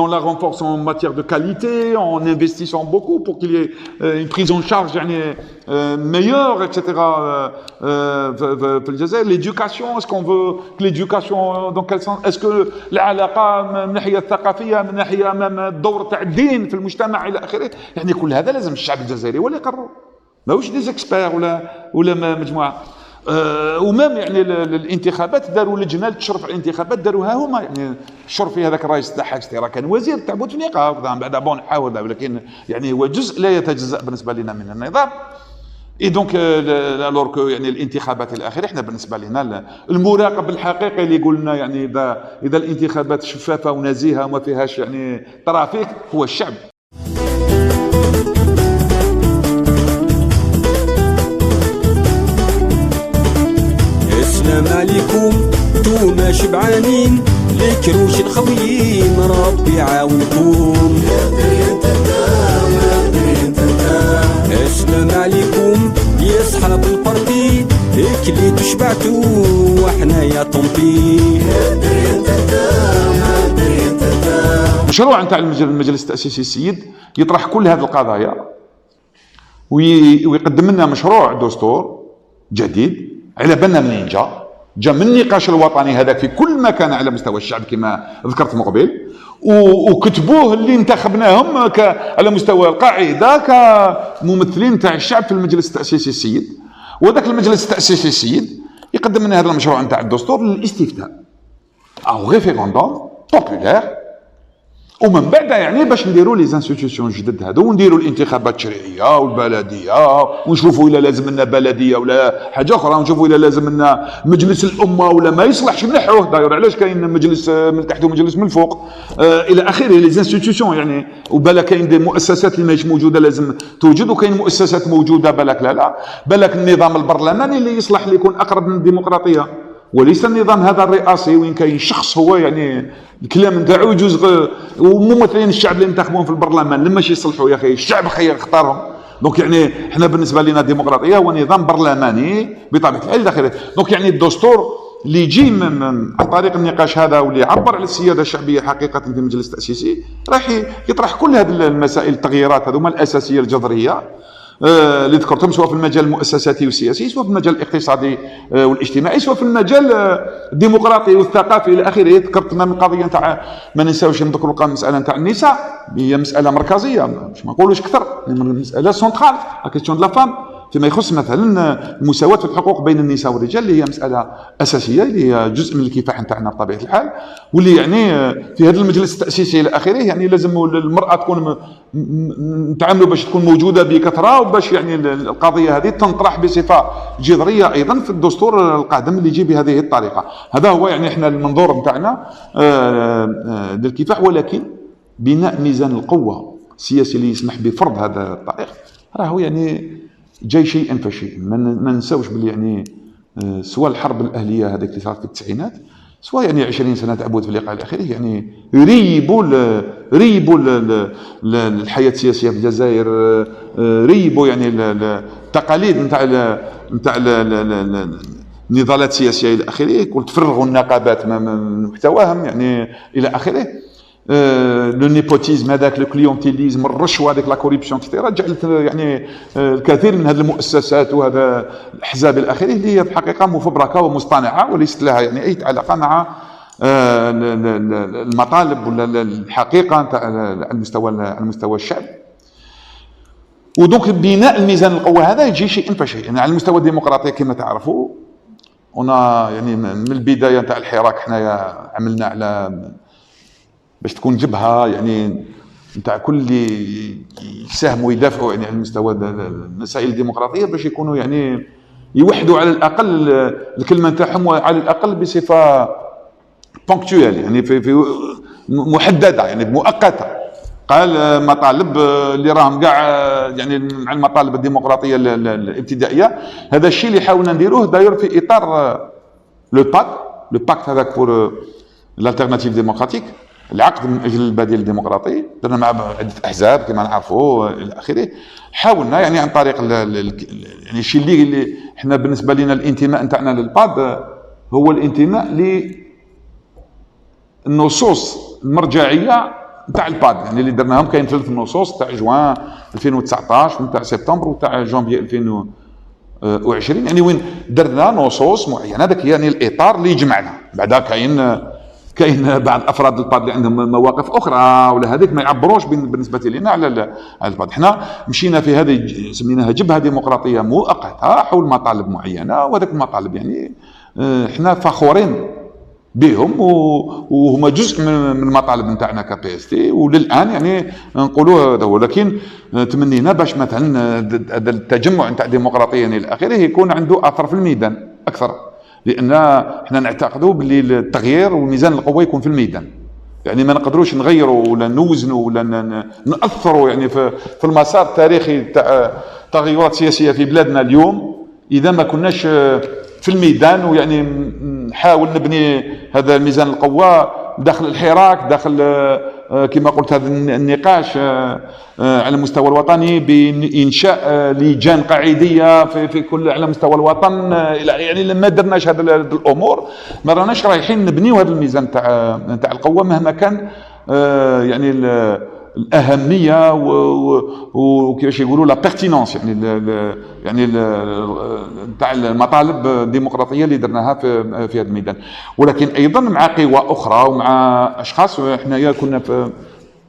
on la renforce en matière de qualité, en investissant beaucoup pour qu'il y ait une prise en charge meilleure, etc. L'éducation, est-ce qu'on veut que l'éducation, dans quel sens? Est-ce que العلاقة من الناحية الثقافية من ناحية أمام الدور تاع الدين في المجتمع إلى آخره؟ يعني كل هذا لازم الشعب الجزائري هو اللي يقرر. ماهوش دي زكسبير ولا مجموعة. ومام يعني الانتخابات داروا لجنه تشرف على الانتخابات داروها هما يعني الشرف في هذاك الرئيس تاعها راه كان وزير تاع بوتفليقه بعد بون حاول ولكن يعني هو جزء لا يتجزا بالنسبه لنا من النظام. اي دونك الور كو يعني الانتخابات الى اخره احنا بالنسبه لنا المراقب الحقيقي اللي قلنا يعني اذا الانتخابات شفافه ونزيهه وما فيهاش يعني ترافيك هو الشعب. السلام عليكم نتوما شبعانين لكروش الخويين ربي يعاونكم. السلام عليكم يا صحاب البارتي كليتو شبعتو وحنا يا طومبي. المشروع نتاع المجلس التأسيسي السيد يطرح كل هذه القضايا ويقدم لنا مشروع دستور جديد على بالنا منين جا من النقاش الوطني هذاك في كل مكان على مستوى الشعب كما ذكرت من قبل، وكتبوه اللي انتخبناهم على مستوى القاعده كممثلين تاع الشعب في المجلس التأسيسي السيد. وذاك المجلس التأسيسي السيد يقدم لنا هذا المشروع نتاع الدستور للاستفتاء او ريفيروندوم بوبولير، ومن بعد يعني باش نديروا لي انستيتيوشن جدد هذو ونديروا الانتخابات التشريعيه والبلديه ونشوفوا الا لازم لنا بلديه ولا حاجه اخرى، ونشوفوا الا لازم لنا مجلس الامه ولا ما يصلحش نحوه. داير علاش كاين مجلس من تحت ومجلس من الفوق الى اخره لي انستيتيوشن يعني. وبلا كاين دي مؤسسات اللي ماهيش موجوده لازم توجد، وكاين مؤسسات موجوده بالك لا بالك النظام البرلماني اللي يصلح اللي يكون اقرب من الديمقراطيه، وليس النظام هذا الرئاسي وين كاين شخص هو يعني الكلام نتاعو يجوز وممثلين الشعب اللي انتخبوهم في البرلمان لما يصلحوا يا اخي الشعب خير اختارهم. دونك يعني احنا بالنسبه لنا الديمقراطيه هو نظام برلماني بطبيعه الحال الى اخره. دونك يعني الدستور اللي يجي عن طريق النقاش هذا واللي يعبر على السياده الشعبيه حقيقه في المجلس التأسيسي راح يطرح كل هذه المسائل التغييرات هذوما الاساسيه الجذريه اللي ذكرتهم، سواء في المجال المؤسساتي والسياسي، سواء في المجال الاقتصادي والاجتماعي، سواء في المجال الديمقراطي والثقافي الى اخره. ذكرت من قضيه نتاع ما ننساوش نذكروا المساله نتاع النساء، هي مساله مركزيه مش ما نقولوش اكثر، مساله سونترال لا كيستيون دو لا فام فيما يخص مثلا المساواه في الحقوق بين النساء والرجال، اللي هي مساله اساسيه اللي هي جزء من الكفاح نتاعنا بطبيعه الحال، واللي يعني في هذا المجلس التأسيسي الى اخره يعني لازم المراه تكون نتعاملوا باش تكون موجوده بكثره، وباش يعني القضيه هذه تنطرح بصفه جذريه ايضا في الدستور القادم اللي يجي بهذه الطريقه. هذا هو يعني احنا المنظور نتاعنا للكفاح، ولكن بناء ميزان القوه السياسي اللي يسمح بفرض هذا الطريق راهو يعني جاي شيئا فشيئا. ما ننساوش باللي يعني سواء الحرب الاهليه هذيك اللي صارت في التسعينات، سواء يعني 20 سنه تعبد في اللقاء الاخير، يعني ريبوا الحياه السياسيه في الجزائر، ريبوا يعني التقاليد نتاع النضالات السياسيه الى اخره، كل تفرغوا النقابات من محتواهم يعني الى اخره. لو نيبوتيزم هذاك، لو كليونتيليزم، الرشوه هذيك، لا كوريبسيون كثيره جعلت يعني الكثير من هذه المؤسسات وهذا الاحزاب الى اخره اللي هي في الحقيقه مفبركه ومصطنعه وليست لها يعني اي علاقه مع المطالب ولا الحقيقه نتاع على مستوى الشعب. ودونك بناء الميزان القوه هذا يجي شيئا فشيئا. يعني على المستوى الديمقراطي كما تعرفوا هنا يعني من البدايه نتاع الحراك حنايا عملنا على باش تكون جبهه يعني نتاع كل اللي يساهموا ويدافعوا يعني على مستوى المسائل الديمقراطيه، باش يكونوا يعني يوحدوا على الاقل الكلمه نتاعهم على الاقل بصفه بونكتويل يعني في محدده يعني مؤقته. قال مطالب اللي راهم كاع يعني مع المطالب الديمقراطيه الابتدائيه، هذا الشيء اللي حاولنا نديروه داير في اطار لو باكت هذاك بور لالتيرناتيف ديموكراتيك، العقد من اجل البديل الديمقراطي، درنا مع عده احزاب كما نعرفوا الى اخره. حاولنا يعني عن طريق يعني الشيء اللي احنا بالنسبه لنا الانتماء نتاعنا للباد هو الانتماء للنصوص المرجعيه نتاع الباد، يعني اللي درناهم كاين 3 نصوص تاع جوان 2019 ونتاع سبتمبر وتاع جانفي 2020، يعني وين درنا نصوص معينه. هذاك يعني الاطار اللي يجمعنا. بعدا كاين بعض افراد الباد اللي عندهم مواقف اخرى ولا هذيك ما يعبروش بالنسبه لنا على الباد. احنا مشينا في هذه سميناها جبهه ديمقراطيه مؤقته حول مطالب معينه، وهذاك المطالب يعني احنا فخورين بهم وهما جزء من المطالب نتاعنا كبي اس تي، وللان يعني نقولوا هذا هو. لكن تمنينا باش مثلا هذا التجمع نتاع الديمقراطيه الى اخره يكون عنده اثر في الميدان اكثر، لان احنا نعتقدوا باللي التغيير وميزان القوه يكون في الميدان. يعني ما نقدروش نغيروا ولا نوزنوا ولا ناثروا يعني في المسار التاريخي تاع تغيرات سياسيه في بلادنا اليوم اذا ما كناش في الميدان، ويعني نحاول نبني هذا الميزان القوه داخل الحراك، داخل كما قلت هذا النقاش على المستوى الوطني بإنشاء لجان قاعدية في كل على مستوى الوطن. يعني لما درناش هذه الأمور ما راناش رايحين نبنيو هذا الميزان تاع القوة مهما كان يعني الاهميه وكيفاش يقولوا لا بيرتينونس، يعني تاع المطالب الديمقراطيه اللي درناها في هذا الميدان. ولكن ايضا مع قوى اخرى ومع اشخاص. حنايا كنا في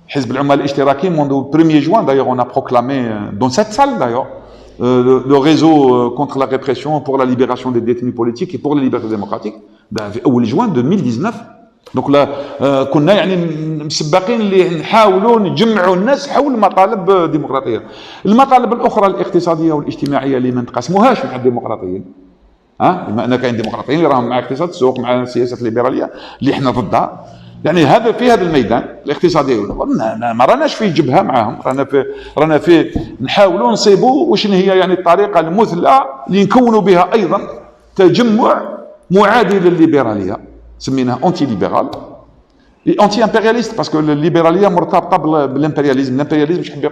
حزب العمال الاشتراكي منذ 1 juin d'ailleurs on a proclamé dans cette salle d'ailleurs le réseau contre la répression pour la libération des détenus politiques et pour les libertés démocratiques في اول جوان 2019. دونك لا كنا يعني مسبقين اللي نحاولوا نجمعوا الناس حول مطالب ديمقراطيه. المطالب الاخرى الاقتصاديه والاجتماعيه اللي ما نتقاسموهاش مع الديمقراطيين، بما ان كاين ديمقراطيين اللي راهم مع اقتصاد السوق مع السياسه الليبراليه اللي احنا ضدها. يعني هذا في هذا الميدان الاقتصادي ما راناش في جبهه معاهم، رانا في نحاولوا نصيبوا وشن هي يعني الطريقه المثلى اللي نكونوا بها ايضا تجمع معادي للليبراليه، سميناه انتي ليبرال انتي امبرياليست، باسكو الليبراليه مرتبطه بالامبرياليزم. الامبرياليزم يحب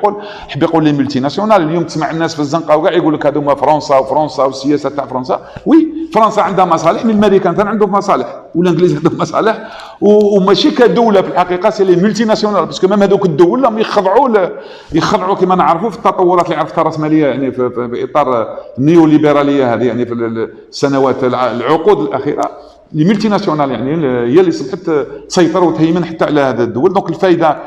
يقول لي ملتي ناسيونال. اليوم تسمع الناس في الزنقه وكاع يقول لك هذوما فرنسا والسياسه تاع فرنسا. وي فرنسا عندها مصالح، من الامريكان ثاني عندهم مصالح، والانجليز عندهم مصالح، وماشي كدوله في الحقيقه سي لي ملتي ناسيونال، باسكو ميم هذوك الدول راهم يخضعوا كما نعرفوا في التطورات اللي عرفتها الراسماليه يعني في اطار النيو ليبراليه هذه، يعني في السنوات العقود الاخيره لي ملتي ناسيونال يعني هي اللي صبحت تسيطر وتهيمن حتى على هذا الدول. دونك الفائده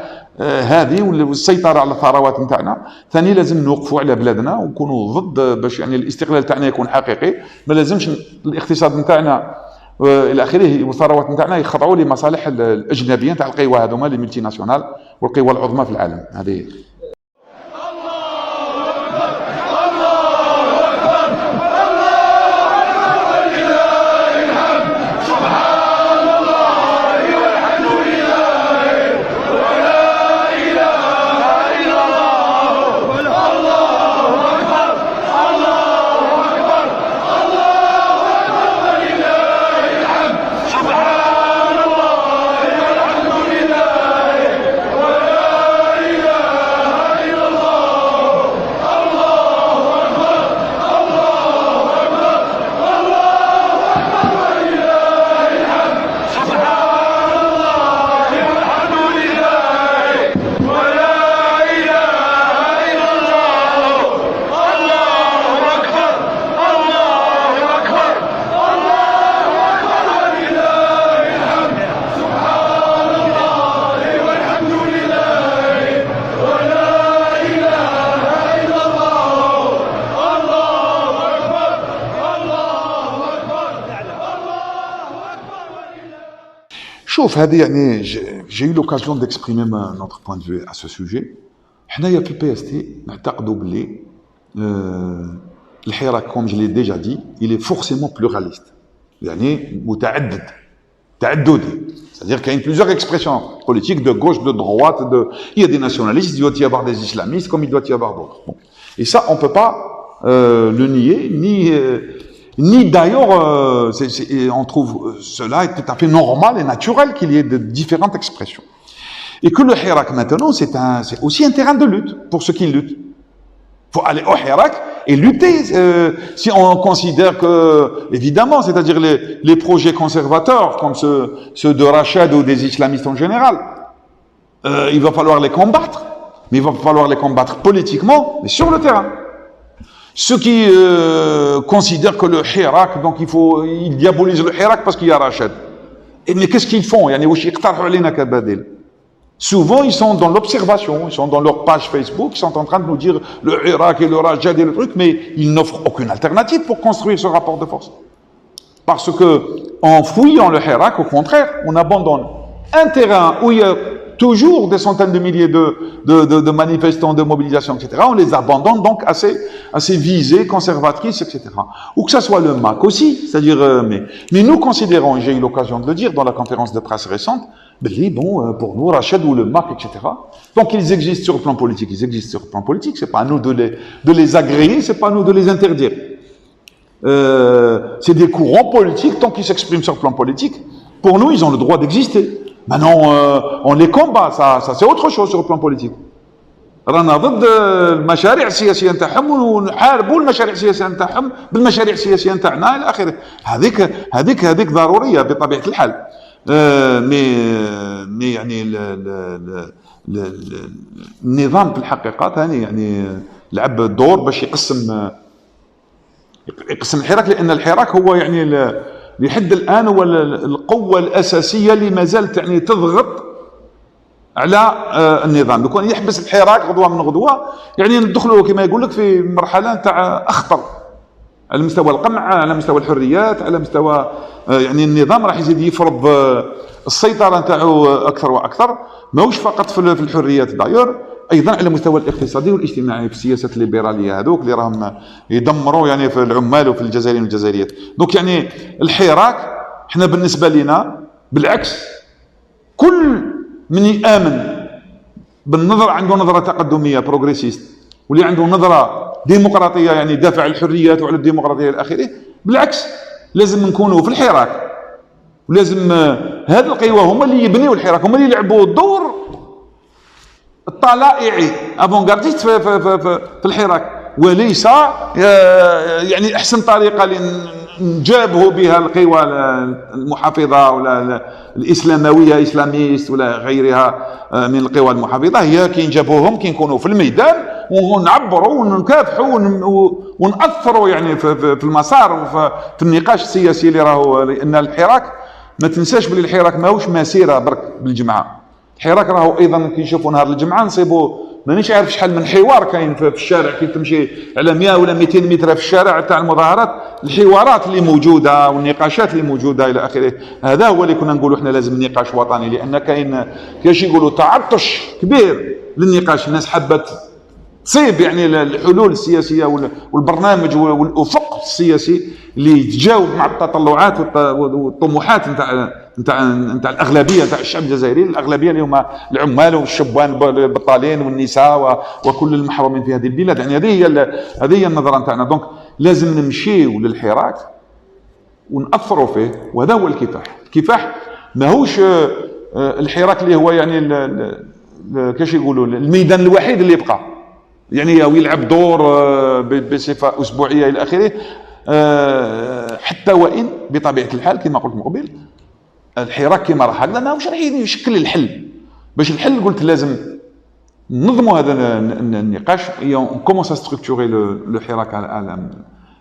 هذه والسيطره على الثروات نتاعنا. ثاني لازم نوقفوا على بلادنا ونكونوا ضد باش يعني الاستقلال تاعنا يكون حقيقي. ما لازمش الاقتصاد نتاعنا الى اخره والثروات نتاعنا يخضعوا لمصالح الاجنبيين تاع القوى هذوما لي ملتي ناسيونال والقوى العظمى في العالم. هذه شوف هذه يعني j'ai eu l'occasion d'exprimer notre point de vue à ce sujet. حنايا في البي اس تي نعتقدوا باللي الحراك كوم جو لي ديجا دي il est forcément pluraliste، يعني متعدد تعددي. C'est-à-dire qu'il y a plusieurs expressions politiques de gauche, de droite, il y a des nationalistes, il doit y avoir des islamistes comme il doit y avoir d'autres. Bon. Et ça on peut pas le nier ni d'ailleurs, on trouve cela est tout à fait normal et naturel qu'il y ait de différentes expressions. Et que le Hirak maintenant, c'est aussi un terrain de lutte pour ceux qui luttent. Il faut aller au Hirak et lutter. Si on considère que, évidemment, c'est-à-dire les projets conservateurs, comme ceux de Rachad ou des islamistes en général, il va falloir les combattre. Mais il va falloir les combattre politiquement, mais sur le terrain. Ceux qui considèrent que le Hirak, donc ils diabolisent le Hirak parce qu'il y a Rachad. Mais qu'est-ce qu'ils font? Souvent, ils sont dans l'observation, ils sont dans leur page Facebook, ils sont en train de nous dire le Hirak et le Rachad et le truc, mais ils n'offrent aucune alternative pour construire ce rapport de force. Parce que, en fouillant le Hirak, au contraire, on abandonne un terrain où il y a toujours des centaines de milliers de manifestants, de mobilisations, etc. On les abandonne donc assez visées, conservatrices, etc. Ou que ça soit le MAC aussi, c'est-à-dire, mais nous considérons, et j'ai eu l'occasion de le dire dans la conférence de presse récente, bon, pour nous, Rachad ou le MAC, etc. Donc ils existent sur le plan politique, c'est pas à nous de les agréer, c'est pas à nous de les interdire. C'est des courants politiques, tant qu'ils s'expriment sur le plan politique, pour nous, ils ont le droit d'exister. Maintenant, on les combat, ça c'est autre chose sur le plan politique. رانا ضد المشاريع السياسيه نتاعهم ونحاربوا المشاريع السياسيه نتاعهم بالمشاريع السياسيه نتاعنا الى اخره. هذيك ضروريه بطبيعه الحال. مي يعني النظام في الحقيقه ثاني يعني لعب دور باش يقسم الحراك، لان الحراك هو يعني لحد الان هو القوه الاساسيه اللي ما زالت يعني تضغط على النظام. لو كان يحبس الحراك غدوه من غدوه يعني ندخلوا كما يقول لك في مرحله تاع اخطر على مستوى القمع، على مستوى الحريات، على مستوى يعني النظام راح يزيد يفرض السيطره نتاعو اكثر واكثر، ماهوش فقط في الحريات داير، ايضا على المستوى الاقتصادي والاجتماعي في السياسات الليبراليه هذوك اللي راهم يدمروا يعني في العمال وفي الجزائريين والجزائريات. دونك يعني الحراك احنا بالنسبه لنا بالعكس، كل من يامن بالنظره عنده نظره تقدميه بروغريسيست واللي عنده نظره ديمقراطيه يعني دافع الحريات وعلى الديمقراطيه الى اخره، بالعكس لازم نكونوا في الحراك، ولازم هذه القوى هما اللي يبنيوا الحراك، هما اللي يلعبوا الدور الطلائعي افونغارديست في الحراك، وليس يعني احسن طريقه نجابهوا بها القوى المحافظه ولا الاسلامويه اسلاميست ولا غيرها من القوى المحافظه، هي كي نجابوهم كي نكونوا في الميدان ونعبروا ونكافحوا ونأثروا يعني في المسار وفي النقاش السياسي اللي راهو. لان الحراك ما تنساش بلي الحراك ماهوش مسيره برك بالجمعه، الحراك راهو ايضا كي نشوفوا نهار الجمعه نصيبوا مانيش عارف شحال من حوار كاين في الشارع، كي تمشي على 100 ولا 200 متر في الشارع تاع المظاهرات، الحوارات اللي موجوده والنقاشات اللي موجوده الى اخره. هذا هو اللي كنا نقولوا احنا لازم نقاش وطني، لان كاين كاش يقولوا تعطش كبير للنقاش، الناس حبت تصيب يعني الحلول السياسيه والبرنامج والافق السياسي اللي يتجاوب مع التطلعات والطموحات نتاع الاغلبيه نتاع الشعب الجزائري، الاغلبيه اللي هما العمال والشبان البطالين والنساء وكل المحرومين في هذه البلاد. يعني هذه هي النظره نتاعنا. دونك لازم نمشيو للحراك ونأثروا فيه، وهذا هو الكفاح. الكفاح ماهوش الحراك اللي هو يعني كاش يقولوا الميدان الوحيد اللي يبقى يعني او يلعب دور بصفه اسبوعيه الى اخره، حتى وان بطبيعه الحال كما قلت من قبل الحراك كما راه هكذا ماهوش راح يشكل الحل. باش الحل قلت لازم ننظموا هذا النقاش، كومونس ستركتوري لو حراك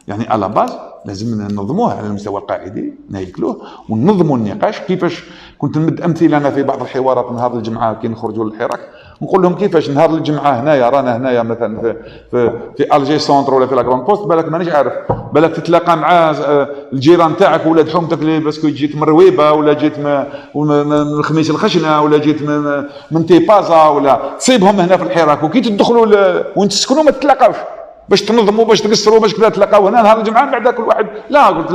يعني على باز، لازم ننظموه على المستوى القاعدي نهيكلوه وننظموا النقاش. كيفاش كنت نمد امثله انا في بعض الحوارات نهار الجمعه كي نخرجوا للحراك، نقول لهم كيفاش نهار الجمعه هنايا رانا هنايا مثلا في الجي سونتر ولا في لا كرون بوست، بالك مانيش عارف، بالك تتلاقى مع الجيران تاعك ولاد حومتك اللي باسكو جيت من رويبه ولا جيت من الخميس الخشنه ولا جيت من تيبازا ولا تصيبهم هنا في الحراك، وكي تدخلوا وين تسكنوا ما تتلاقاوش باش تنظموا باش تقصروا باش كذا تلاقاو هنا نهار الجمعه. بعد كل واحد لا، قلت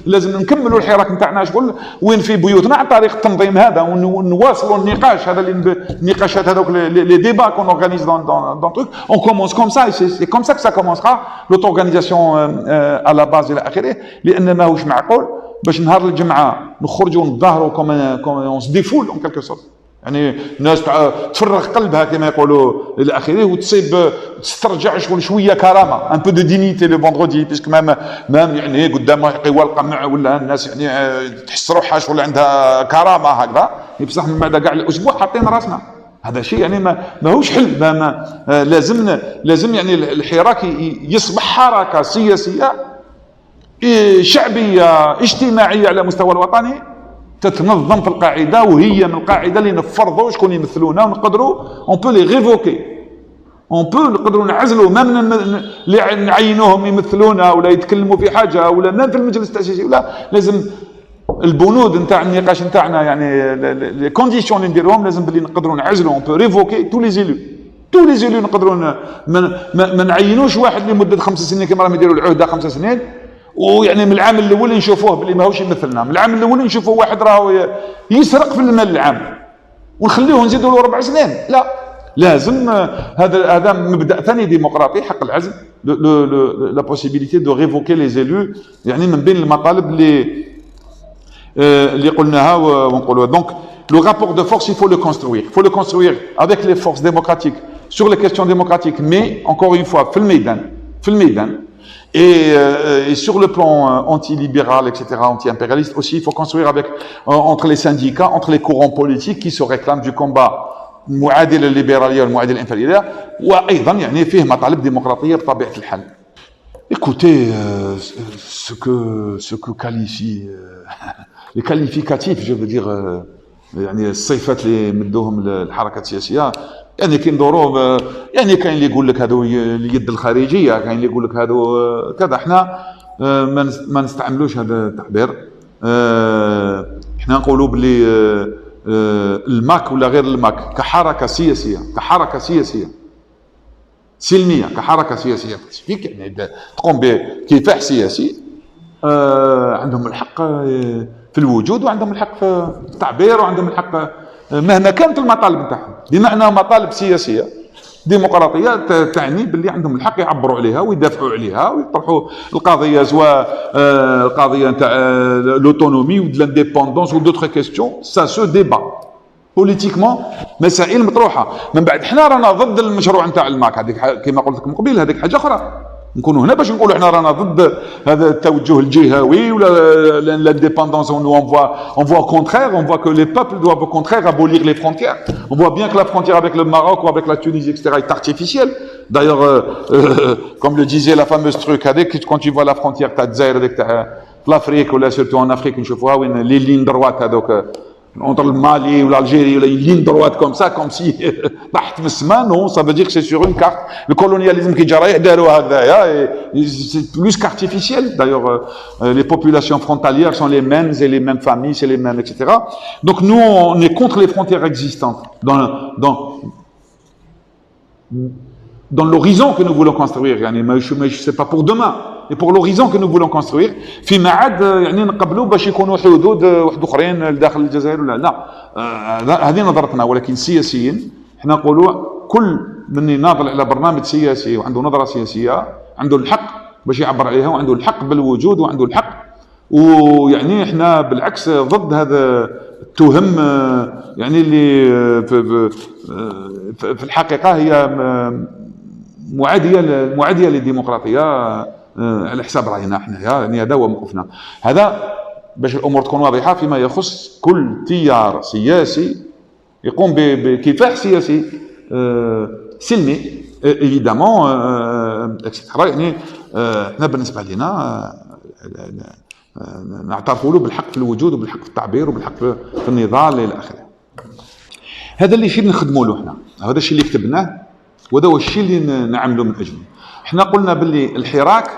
لازم نكملوا الحراك نتاعنا شغل وين في بيوتنا عن طريق التنظيم هذا، ونواصلوا النقاش هذا النقاشات هذوك لي ديبا كون اورغانيز دون تروك اون كومونس كوم سا، سي كوم سا كو سا كومونسرا لوتورغانيزاسيون على باز الى اخره. لان ماهوش معقول باش نهار الجمعه نخرجوا نظاهروا كوم اون سي ديفول اون كالكو سورت، يعني الناس تفرغ قلبها كما يقولوا الى اخره، وتصيب تسترجع شويه كرامه، ان بو دو دينيتي لو فوندردي، باسكو مام يعني قدام قوى القمع ولا الناس يعني تحس روحها شغل عندها كرامه هكذا، بصح من بعد كاع الاسبوع حاطين راسنا. هذا شيء يعني ماهوش حل. لازم يعني الحراك يصبح حركه سياسيه شعبيه اجتماعيه على مستوى الوطني تتنظم في القاعده، وهي من القاعده اللي نفرضوا شكون يمثلونا ونقدروا اون بو لي ريفوكي، اون بو نقدروا نعزلوا مام اللي نعينوهم يمثلونا ولا يتكلموا في حاجه ولا مام في المجلس التاسيسي، ولا لازم البنود نتاع النقاش نتاعنا يعني لي كونديسيون اللي نديروهم لازم باللي نقدروا نعزلوا اون بو ريفوكي تو لي زيلو نقدروا ما نعينوش واحد لمده 5 سنين كما راهم يديروا العهده 5 سنين، ويعني من العام الاول نشوفوه باللي ماهوش يمثلنا، من العام الاول نشوفوه واحد راهو يسرق في المال العام ونخليوه نزيدوا له 4 سنين. لا، لازم هذا مبدا ثاني ديمقراطي، حق العزل، لا بوسيبيليتي دو ريفوكي لي زيلو، يعني من بين المطالب اللي قلناها ونقولوها. دونك le rapport de force il faut le construire avec les forces démocratiques sur les questions démocratiques, mais encore une fois في الميدان Et sur le plan anti-libéral, etc., anti-impérialiste aussi, il faut construire avec entre les syndicats, entre les courants politiques qui se réclament du combat معادل الليبراليه والمعادل الانفيراليه وايضا يعني فيه مطالب ديمقراطيه بطبيعه الحال. Écoutez, ce que qualifie les qualificatifs, je veux dire يعني الصفات اللي مدوهم الحركه السياسيه يعني كندوروا يعني كاين اللي يقول لك هذو اليد الخارجيه، كاين اللي يقول لك هذو كذا. احنا ما نستعملوش هذا التعبير. احنا نقولوا بلي الماك ولا غير الماك كحركه سياسيه سلميه، كحركه سياسيه باسيفيك يعني تقوم بكفاح سياسي، عندهم الحق في الوجود وعندهم الحق في التعبير وعندهم الحق مهما كانت المطالب نتاعهم، بما انها مطالب سياسيه ديمقراطيه تعني باللي عندهم الحق يعبروا عليها ويدافعوا عليها ويطرحوا القضيه، سواء القضيه نتاع لوتونومي و لانديبوندونس و دوطخ كيستيون، سا سو ديبا بوليتيكمون، مسائل مطروحه. من بعد حنا رانا ضد المشروع نتاع الماك، هذيك كما قلت لكم قبيل هذيك حاجه اخرى. نكونوا هنا باش نقولوا احنا رانا ضد هذا التوجه الجهوي ولا l'indépendance. On voit au contraire, on voit que les peuples doivent au contraire abolir les frontières. On voit bien que la frontière avec le Maroc ou avec la Tunisie, etc., est artificielle. D'ailleurs, comme le disait la fameuse truc, quand tu vois la frontière تاع الجزائر هذيك تاع l'Afrique ولا surtout en Afrique نشوفوها وين les lignes droites هذوك entre le Mali ou l'Algérie, une ligne droite comme ça, comme si non, ça veut dire que c'est sur une carte. Le colonialisme qui c'est plus qu'artificiel. D'ailleurs, les populations frontalières sont les mêmes et les mêmes familles, c'est les mêmes, etc. Donc nous, on est contre les frontières existantes dans l'horizon que nous voulons construire. Mais c'est pas pour demain. Et pour l'horizon que nous voulons construire فيما عاد يعني نقبلوا باش يكونوا حدود واحد اخرين داخل الجزائر ولا لا. هذه نظرتنا، ولكن سياسيين احنا نقولوا كل من يناضل على برنامج سياسي وعنده نظره سياسيه عنده الحق باش يعبر عليها وعنده الحق بالوجود وعنده الحق. ويعني احنا بالعكس ضد هذا التهم يعني اللي في الحقيقه هي معاديه للديمقراطيه على حساب راينا احنا. يعني هذا هو موقفنا، هذا باش الامور تكون واضحه فيما يخص كل تيار سياسي يقوم بكفاح سياسي سلمي ايفيدامون اكسترا. يعني احنا بالنسبه لنا نعترفوا له بالحق في الوجود وبالحق في التعبير وبالحق في النضال الى اخره. هذا اللي شيء نخدموا له احنا، هذا الشيء اللي كتبناه وهذا هو الشيء اللي نعملوا من اجله. احنا قلنا باللي الحراك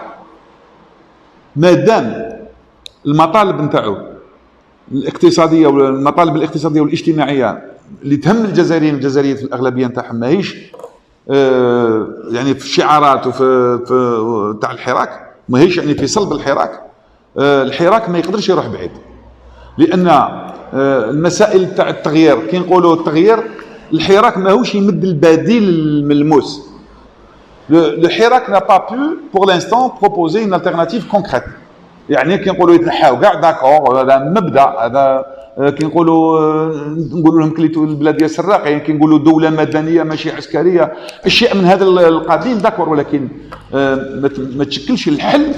ما دام المطالب نتاعو الاقتصاديه والمطالب الاقتصاديه والاجتماعيه اللي تهم الجزائريين والجزائريات في الاغلبيه نتاعهم ماهيش يعني في الشعارات وفي تاع الحراك، ماهيش يعني في صلب الحراك. الحراك ما يقدرش يروح بعيد، لان المسائل تاع التغيير كي نقولوا التغيير، الحراك ماهوش يمد البديل الملموس. Le Hirak n'a pas pu, pour l'instant, proposer une alternative concrète. يعني كي نقولوا يتنحاو كاع داكور، هذا مبدا، هذا كي نقولوا لهم كليتوا البلاد ديال السراقين، كي نقولوا دوله مدنيه ماشي عسكريه، اشياء من هذا القبيل داكور، ولكن ما تشكلش الحل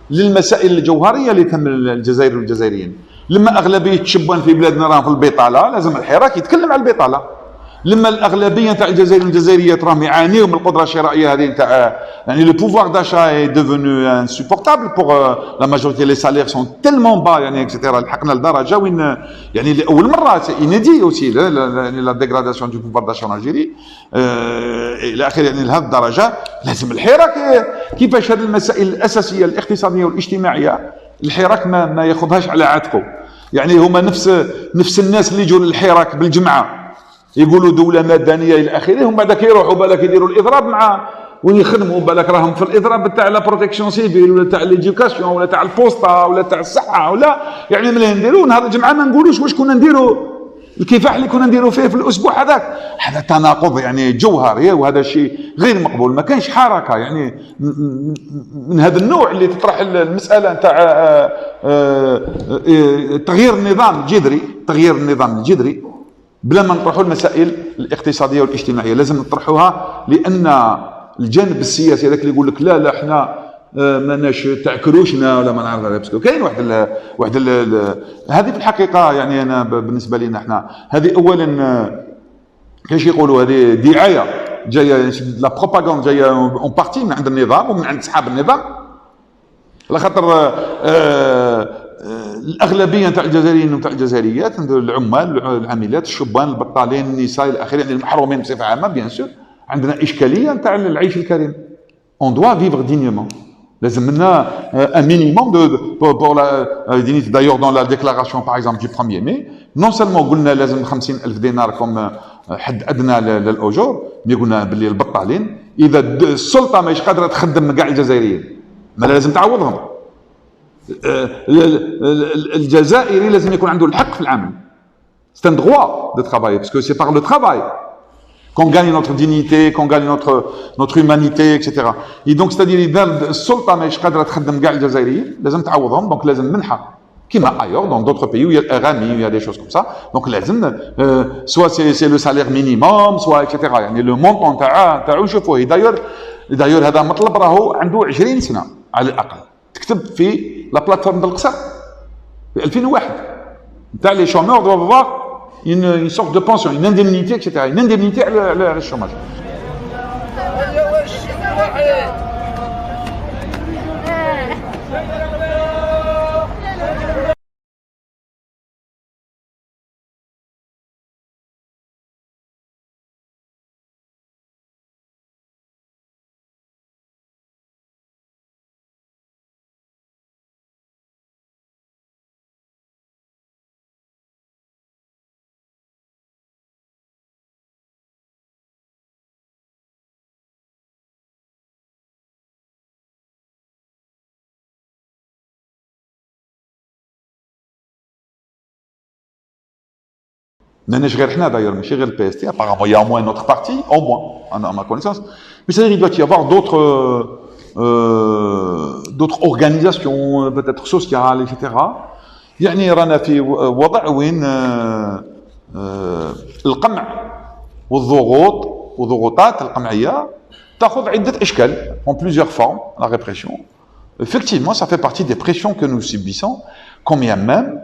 للمسائل الجوهريه اللي تهم الجزائر والجزائريين. لما اغلبيه الشبان في بلادنا راهم في البطاله، لازم الحراك يتكلم على البطاله. لما الاغلبيه تاع الجزائر والجزائريات راهم يعانيوا من القدره الشرائيه هذه تاع يعني لو بوفوار داشا اي ديفونو انسوبورتابل بور لا ماجوريتي، لي سالير سون تيلمون با يعني اكسترا. لحقنا لدرجه وين يعني لاول مره انيدي اوسي يعني لا ديغراداسيون دو بوفوار داشا ان الجيري الى اخره. يعني لهذه الدرجه لازم الحراك كيفاش هذه المسائل الاساسيه الاقتصاديه والاجتماعيه الحراك ما ياخذهاش على عاتقه. يعني هما نفس الناس اللي يجوا للحراك بالجمعه يقولوا دوله مدنيه الى اخره، هم بعدك يروحوا بالك يديروا الاضراب مع وين يخدموا، بالك راهم في الاضراب تاع لا بروتيكسيون سيفيل ولا تاع ليدوكاسيون ولا تاع البوسطه ولا تاع الصحه ولا يعني ملي نديروا نهار الجمعه ما نقولوش واش كنا نديروا الكفاح اللي كنا نديروا فيه في الاسبوع هذاك. هذا تناقض يعني جوهري، وهذا شيء غير مقبول. ما كانش حركه يعني من هذا النوع اللي تطرح المساله تاع تغيير النظام الجذري بلا ما نطرحوا المسائل الاقتصاديه والاجتماعيه. لازم نطرحوها لان الجانب السياسي هذاك اللي يقول لك لا لا احنا ماناش تاع كروشنا ولا ما نعرف هذا، باسكو كاين هذه في الحقيقه يعني انا بالنسبه لنا احنا هذه اولا كاش يقولوا هذه دعايه جايه لا بروباغاند جايه اون بارتي من عند النظام ومن عند اصحاب النظام، على خاطر الاغلبيه نتاع الجزائريين ونتاع الجزائريات العمال العاملات الشبان البطالين النساء الى اخره، يعني المحرومين بصفه عامه بيان سور عندنا اشكاليه نتاع العيش الكريم. اون دوا فيفر دينيومون، لازم لنا ان مينيموم بور لا دايوغ دون لا ديكلاراسيون باغ اكزومبل دو 1 مي نون سالمون قلنا لازم 50,000 دينار كوم حد ادنى للاجور، مي قلنا باللي البطالين اذا السلطه ماهيش قادره تخدم كاع الجزائريين ما لازم تعوضهم. الجزائري لازم يكون عنده الحق في العمل، c'est un droit de travailler parce que c'est par le travail qu'on gagne notre dignité, qu'on gagne notre humanité, etc. Et donc c'est-à-dire اذا السلطه ماهيش قادره تخدم كاع الجزائريين لازم تعوضهم، دونك لازم منحه كيما ailleurs dans d'autres pays où il y a RMI, il y a des choses comme ça. Donc لازم soit c'est le salaire minimum soit etc. يعني le montant تاعو شوفوه. d'ailleurs هذا مطلب راهو عنده 20 سنه على الاقل، تكتب في لا بلاتفورم ديال القصر في 2001 نتاع لي شومور doivent avoir une sorte de pension, une indemnité etc. une indemnité على الشوماج. ماناش غير حنا d'ailleurs ماشي غير البي اس تي apparemment il y a au moins une autre partie au moins à ma connaissance, mais c'est-à-dire il doit y avoir d'autres organisations peut-être sociales etc. يعني رانا في وضع وين القمع والضغوطات القمعيه تاخذ عده اشكال en plusieurs formes. La répression effectivement ça fait partie des pressions que nous subissons, combien même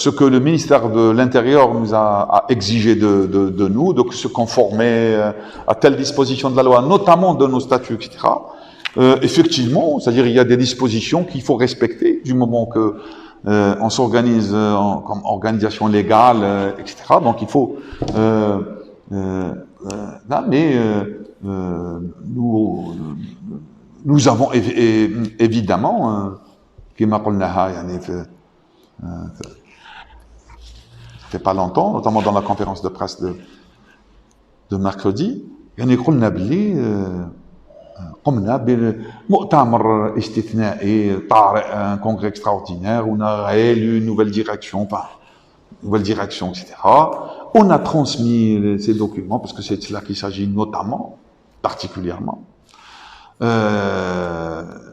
ce que le ministère de l'Intérieur nous a exigé de nous, de se conformer à telle disposition de la loi, notamment de nos statuts, etc. Effectivement, c'est-à-dire il y a des dispositions qu'il faut respecter du moment que on s'organise comme organisation légale, etc. Donc il faut... mais nous avons évidemment, كما قلناها يعني ça fait pas longtemps, notamment dans la conférence de presse de mercredi, يعني قلنا باللي قمنا بمؤتمر استثنائي طارئ, un congrès extraordinaire, on a réélu une nouvelle direction, etc. On a transmis ces documents, parce que c'est cela qu'il s'agit notamment, particulièrement,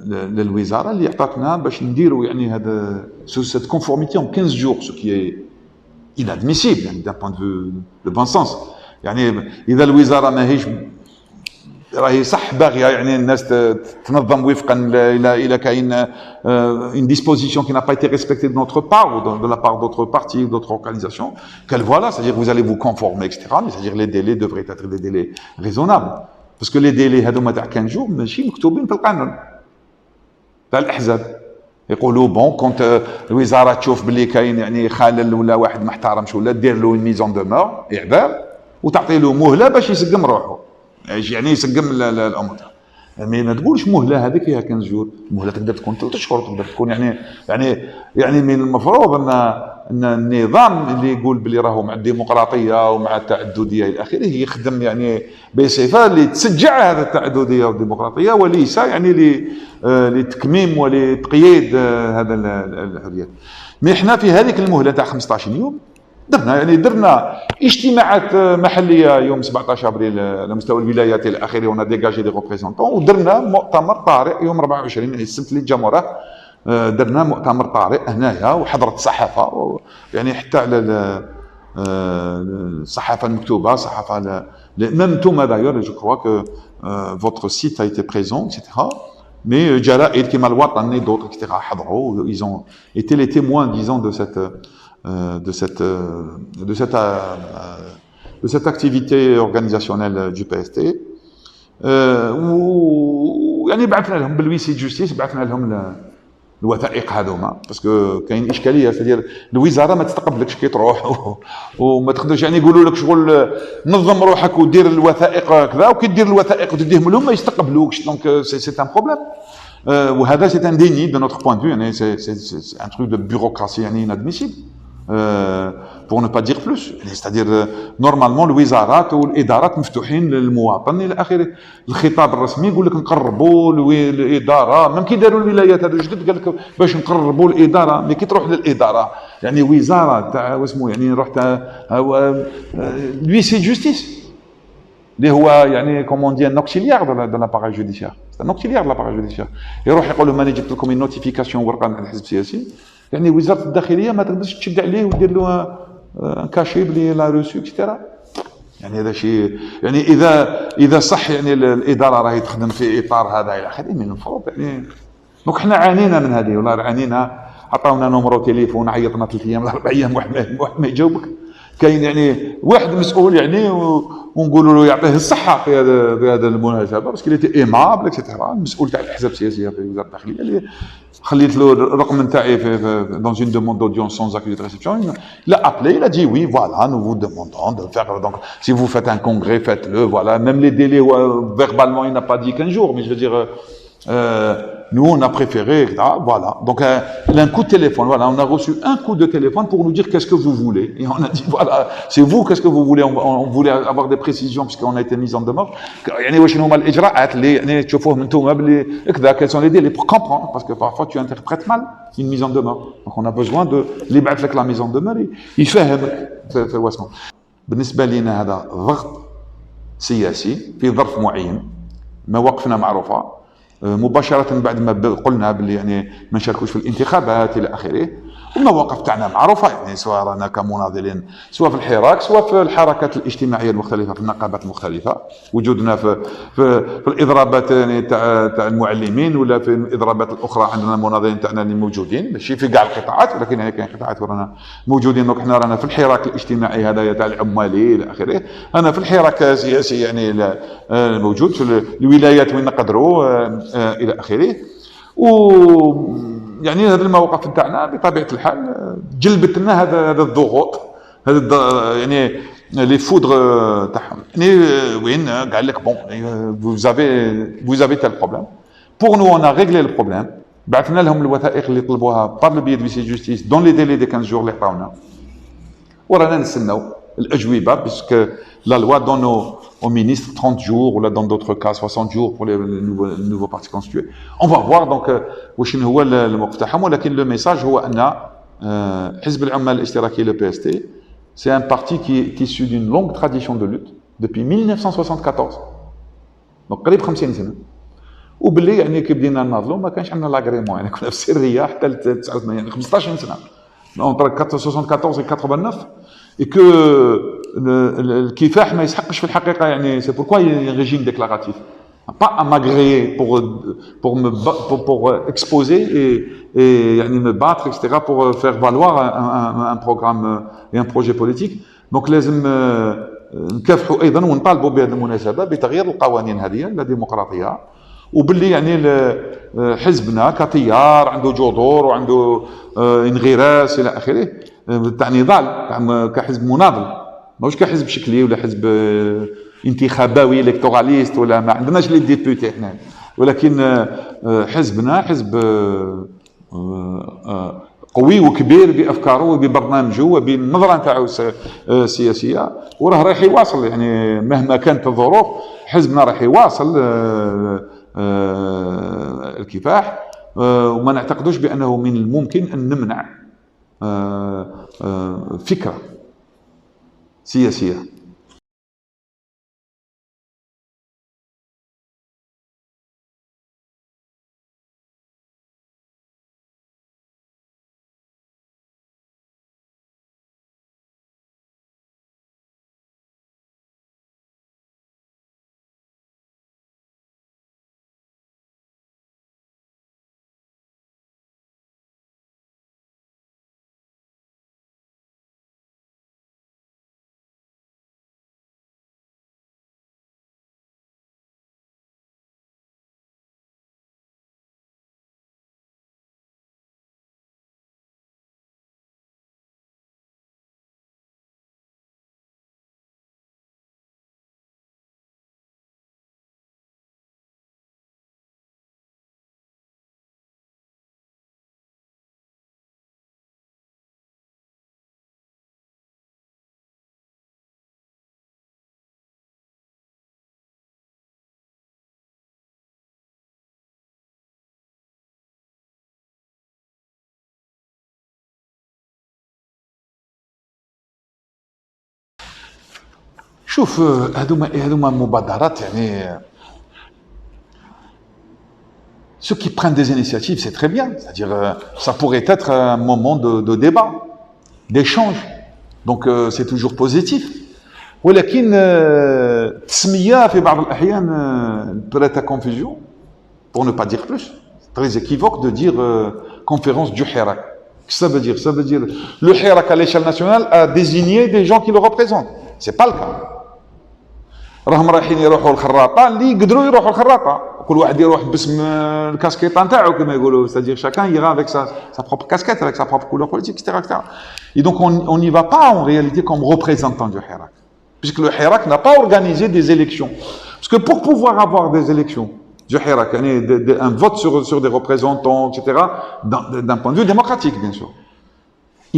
للوزاره اللي عطاتنا باش نديروا يعني هذا cette conformité en 15 jours, ce qui est inadmissible يعني d'un point de vue de bon sens. يعني اذا الوزاره ماهيش راهي صح باغيه يعني الناس تنظم وفقا الى كاين une disposition qui n'a pas été respectée de notre part ou de la part d'autres partis ou d'autres organisations, qu'elle voilà, c'est-à-dire que vous allez vous conformer etc. mais c'est-à-dire les délais devraient être des délais raisonnables. parce que les délais هذوما تاع 15 jours ماشي مكتوبين في القانون تاع الاحزاب. يقولوا بون كونت الوزاره تشوف باللي كاين يعني خلل ولا واحد ما احترمش ولا دير له ميزون دومور اعدام وتعطي له مهله باش يسقم روحه, يعني يسقم الامور. يعني ما تقولش مهله هذيك فيها 15 جور, المهله تقدر تكون 3 اشهر, تقدر تكون يعني من المفروض ان النظام اللي يقول بلي راهو مع الديمقراطيه ومع التعدديه الى اخره يخدم يعني بصفه اللي تشجع هذا التعدديه والديمقراطيه وليس يعني لتكميم ولتقييد هذا الحريات. مي احنا في هذيك المهله تاع 15 يوم درنا اجتماعات محليه يوم 17 ابريل على مستوى الولايات الى اخره, ونا ديجاجي دي ريبريزونطون, ودرنا مؤتمر طارئ يوم 24 يعني السبت اللي جا موراه, درنا مؤتمر طارئ هنايا وحضرت الصحافه يعني حتى على الصحافه المكتوبه, صحافه ميم نتوما دايور جو كروا كو votre site a été présent, etc. Mais جرائد كيما الوطن et d'autres, etc. حضروا, ils ont été les témoins, disons, de cette activité organisationnelle du PST. ويعني بعثنا لهم بالويسي جوستيس، بعثنا لهم الوثائق هذوما، باسكو كاين اشكاليه في الوزاره ما تستقبلكش كي تروح وما تقدرش يعني يقولوا لك شغل نظم روحك ودير الوثائق كذا، وكي دير الوثائق وتديهم لهم ما يستقبلوكش. دونك سي ان بروبليم، وهذا سي ان ديني دو نوتر بوين دو، يعني سي ان تروك دو بيروقراسي يعني inadmissible. pour ne pas dire plus. C'est-à-dire, normalement, الوزارات والإدارات مفتوحين للمواطن إلى آخره. الخطاب الرسمي يقول لك نقربوا الإدارة، même كي داروا الولايات هذو جدد قال لك باش نقربوا الإدارة، مي كي تروح للإدارة يعني وزارة تاع واسمو يعني رحت لويسي جوستيس اللي هو يعني كومون دي ان اوكسيليار دو لاباراي جوديسيير، ان اوكسيليار دو لاباراي جوديسيير، يروح يقول لهم انا جبت لكم اون نوتيفيكاسيون ورقه من الحزب السياسي، يعني وزاره الداخليه ما تقدرش تشد عليه ودير له ان كاشي بلي لا روسو اكسترا. يعني هذا شيء يعني اذا صح يعني الاداره راهي تخدم في اطار هذا الى اخره، من المفروض يعني. دونك حنا عانينا من هذه، والله عانينا، عطاونا نمرو تليفون، عيطنا 3 ايام ولا 4 ايام واحد ما يجاوبك. كاين يعني واحد مسؤول يعني ونقولوا له يعطيه الصحه في هذا المناسبه، باسكو اللي تي ايمابل اكسيتيرا. المسؤول تاع الاحزاب السياسيه في وزاره الداخليه اللي خليت له الرقم نتاعي في دون اون دوموند دوديونس سون اكيد دو ريسبسيون، لا ابلي لا دي وي فوالا نو فو دوموندون دو فير دونك سي فو فات ان كونغري فaites le voilà, même les délais verbalement il n'a pas dit 15 jours, mais je veux dire nous on a préféré, voilà. Donc un coup de téléphone, voilà, on a reçu un coup de téléphone pour nous dire qu'est-ce que vous voulez, et on a dit voilà, c'est vous, qu'est-ce que vous voulez, on voulait avoir des précisions puisqu'on a été mis en demeure. يعني واش هما الاجراءات اللي يعني تشوفوهم انتم بلي كذا quels sont les délais pour comprendre, parce que parfois tu interprètes mal une mise en demeure. Donc on a besoin de اللي يبعث لك la mise en demeure يفهمك في واسمه. بالنسبه لنا هذا ضغط سياسي في ظرف معين، مواقفنا معروفه. مباشرة بعد ما قلنا باللي يعني ما نشاركوش في الانتخابات إلى آخره، والمواقف تاعنا معروفة، يعني سواء رانا كمناضلين سواء في الحراك سواء في الحركات الاجتماعية المختلفة، في النقابات المختلفة، وجودنا في الإضرابات يعني تاع المعلمين، ولا في الإضرابات الأخرى عندنا المناضلين تاعنا اللي موجودين، ماشي في كاع القطاعات، ولكن يعني كاين قطاعات ورانا موجودين. دونك حنا رانا في الحراك الاجتماعي هذا تاع العمالي إلى آخره، أنا في الحراك السياسي يعني موجود في الولايات وين نقدروا الى اخره. و يعني هذه المواقف نتاعنا بطبيعه الحال جلبت لنا هذا الضغوط، هذا يعني لي فودر تاعهم، يعني وين قال لك بون vous avez tel problème. Pour nous on a réglé le problème، بعثنا لهم الوثائق اللي طلبوها بار لو بي دو سي جوستيس دون لي ديلي دي 15 جور اللي عطاونا، ورانا نستناو الاجوبه باسكو لا لوا دون au ministre 30 jours, ou là dans d'autres cas 60 jours pour les nouveaux partis constitués. On va voir donc واش هو الموقف تاعهم، ولكن le message هو ان حزب العمال الاشتراكي le PST c'est un parti qui est issu d'une longue tradition de lutte depuis 1974. donc قريب 50 سنه، وباللي يعني كي بدينا نناضلوا ما كانش عندنا لاغريمون، يعني كنا في السريه حتى 89 يعني 15 سنه entre 74 et 89، et que الكفاح ما يسحقش في الحقيقه، يعني c'est pourquoi il y a un régime déclaratif, pas à m'agréer pour exposer et يعني me battre etc pour faire valoir un programme et un projet politique. donc لازم نكافحوا ايضا ونطالبوا بهذه المناسبه بتغيير القوانين هذه الديمقراطيه، وباللي يعني حزبنا كتيار عنده جذور وعنده انغراس الى اخره تاع نضال، كحزب مناضل، ماهوش كحزب شكلي ولا حزب انتخابوي الكتوراليست، ولا ما عندناش لي ديبوتي احنا، ولكن حزبنا حزب قوي وكبير بافكاره وببرنامجه وبالنظره نتاعو السياسيه، وراه رايح يواصل يعني مهما كانت الظروف. حزبنا راح يواصل الكفاح، وما نعتقدوش بانه من الممكن ان نمنع فكره سياسيه. شوف هذوما مبادرات يعني ceux qui prennent des initiatives, c'est très bien. C'est-à-dire, ça pourrait être un moment de débat, d'échange. Donc, c'est toujours positif. ولكن التسمية في بعض الأحيان prête à confusion, pour ne pas dire plus. C'est très équivoque de dire conférence du Hirak. Qu'est-ce que ça veut dire? Ça veut dire le Hirak à l'échelle nationale a désigné des gens qui le représentent. C'est pas le cas. راهم رايحين يروحوا الخراطه اللي يقدروا يروحوا الخراطه كل واحد يروح باسم الكاسكيطه نتاعو كما يقولوا c'est-à-dire chacun ira avec sa propre casquette avec sa propre couleur politique etc. Et donc on n'y va pas en réalité comme représentant du Hirak puisque le Hirak n'a pas organisé des élections parce que pour pouvoir avoir des élections du Hirak un vote sur des représentants etc. d'un point de vue démocratique bien sûr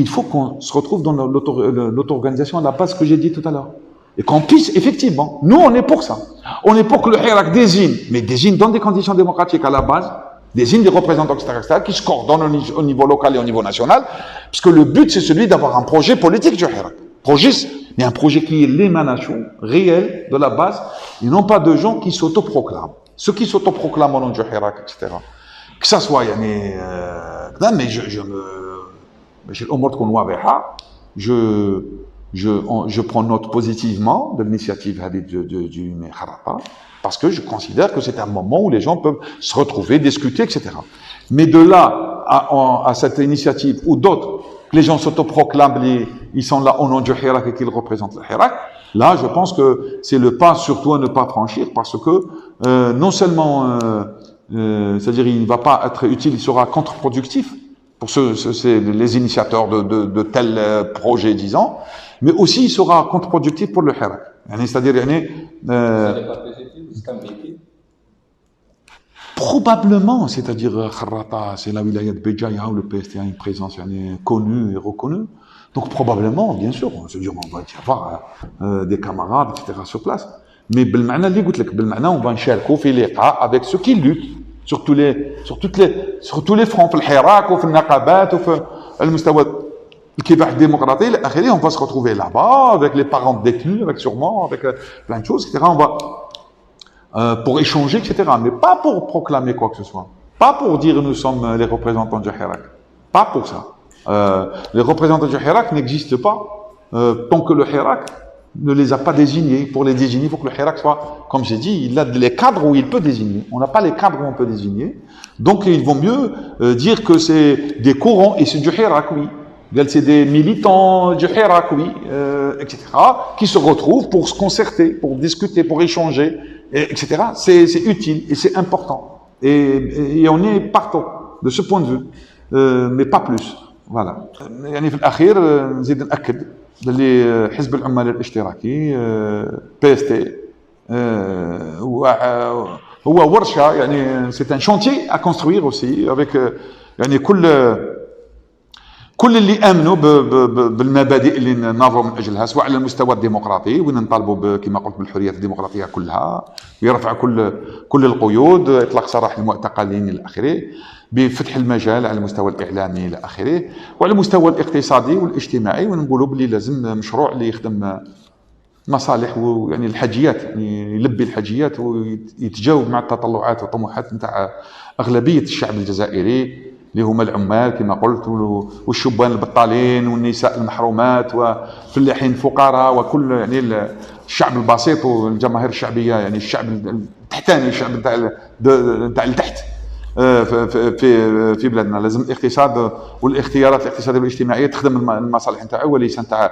il faut qu'on se retrouve dans l'auto-organisation à la base que j'ai dit tout à l'heure. Et qu'on puisse, effectivement, nous on est pour ça. On est pour que le Hirak désigne, mais désigne dans des conditions démocratiques à la base, désigne des représentants, etc., qui se coordonnent au niveau local et au niveau national, puisque le but c'est celui d'avoir un projet politique du Hirak. Mais un projet qui est l'émanation réelle de la base, et non pas de gens qui s'autoproclament. Ceux qui s'autoproclament au nom du Hirak, etc. Que ça soit, mais je prends note positivement de l'initiative du Kharata parce que je considère que c'est un moment où les gens peuvent se retrouver, discuter, etc. Mais de là à cette initiative ou d'autres, que les gens s'autoproclament, ils sont là au nom du Hirak et qu'ils représentent le Hirak, là je pense que c'est le pas surtout à ne pas franchir parce que non seulement, c'est-à-dire il ne va pas être utile, il sera contre-productif pour les initiateurs de tels projets, disons, mais aussi il sera contre-productif pour le Hirak. C'est-à-dire, Ça n'est pas positif, c'est comme vécu. probablement, c'est-à-dire, Kharrata, c'est la wilaya de Béjaïa où le PST a une présence connue et reconnue. Donc, probablement, bien sûr, on se dit, on va y avoir des camarades, etc., sur place. Mais, on va نشاركوا في لقاء avec ceux qui luttent sur tous les fronts, في الحراك وفي النقابات وفي المستوى الكفاح الديمقراطي الى اخره. On va se retrouver là-bas avec les parents détenus, avec plein de choses, etc. On va pour échanger, etc. Mais pas pour proclamer quoi que ce soit, pas pour dire nous sommes les représentants du Hirak, pas pour ça. Les représentants du Hirak n'existent pas tant que le Hirak ne les a pas désignés. Pour les désigner, il faut que le Hirak soit, comme j'ai dit, il a les cadres où il peut désigner. On n'a pas les cadres où on peut désigner. Donc il vaut mieux dire que c'est des courants, et c'est du Hirak, oui. C'est des militants du Hirak, oui, etc., qui se retrouvent pour se concerter, pour discuter, pour échanger, etc. C'est utile et c'est important. Et on est partant de ce point de vue, mais pas plus. Voilà. يعني في الأخير نزيد نأكد اللي حزب العمال الاشتراكي PST هو ورشة يعني c'est un chantier à construire aussi avec يعني كل اللي امنوا بالمبادئ اللي نناظروا من اجلها سواء على المستوى الديمقراطي وين نطالبوا كما قلت بالحريات الديمقراطيه كلها ويرفع كل القيود اطلاق سراح المعتقلين الى اخره بفتح المجال على المستوى الاعلامي الى اخره وعلى المستوى الاقتصادي والاجتماعي ونقولوا بلي لازم مشروع اللي يخدم مصالح ويعني الحاجيات يعني يلبي الحاجيات ويتجاوب مع التطلعات والطموحات نتاع اغلبيه الشعب الجزائري اللي هما العمال كما قلت والشبان البطالين والنساء المحرومات والفلاحين الفقراء وكل يعني الشعب البسيط والجماهير الشعبيه يعني الشعب التحتاني الشعب نتاع التحت في بلادنا. لازم الاقتصاد والاختيارات الاقتصاديه والاجتماعيه تخدم المصالح نتاعو وليس نتاع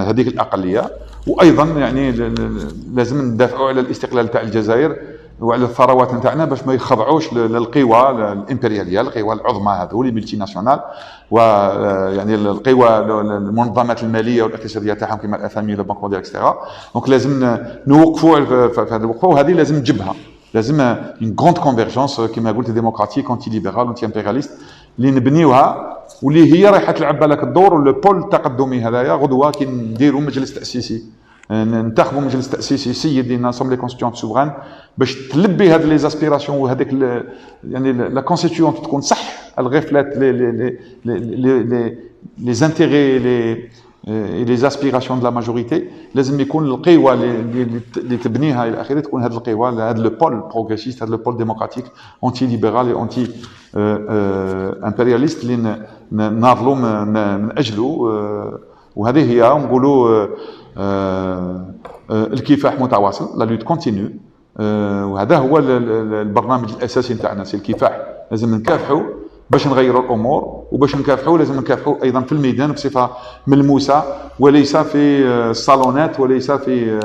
هذيك الاقليه. وايضا يعني لازم ندافعوا على الاستقلال تاع الجزائر وعلى الثروات نتاعنا باش ما يخضعوش للقوى الامبرياليه القوى العظمى هذو لي ملتي ناسيونال ويعني القوى المنظمات الماليه والاقتصاديه تاعهم كما الاف ام ولا بنك مونديال اكسترا. دونك لازم نوقفوا في هذه الوقفه وهذه لازم تجبها لازم اون غروند كونفيرجونس كما قلت ديموقراطيك انتي ليبرال انتي امبرياليست اللي نبنيوها واللي هي رايحه تلعب بالك الدور لو بول التقدمي هذايا غدوه كي نديروا مجلس تاسيسي ننتخبوا مجلس تاسيسي سيدي ناسومبلي كونستيتيونت سوفران باش تلبي هاد لي زاسبيراسيون وهذاك يعني لا كونستيتيونت تكون صح الغفلات لي زانتيغي لي زاسبيراسيون دو لا ماجوريتي لازم يكون القوى اللي تبنيها الى اخره تكون هذه القوى، هذا لو بول بروغريسيست، هذا لو بول ديموكراتيك اونتي ليبرال اونتي امبرياليست اللي ناضلوا من اجله. وهذه هي نقولوا الكفاح متواصل، لا لوت كونتينيو. وهذا هو البرنامج الاساسي نتاعنا، سي الكفاح. لازم نكافحوا باش نغيروا الامور، وباش نكافحوا لازم نكافحوا ايضا في الميدان بصفه ملموسه، وليس في الصالونات وليس في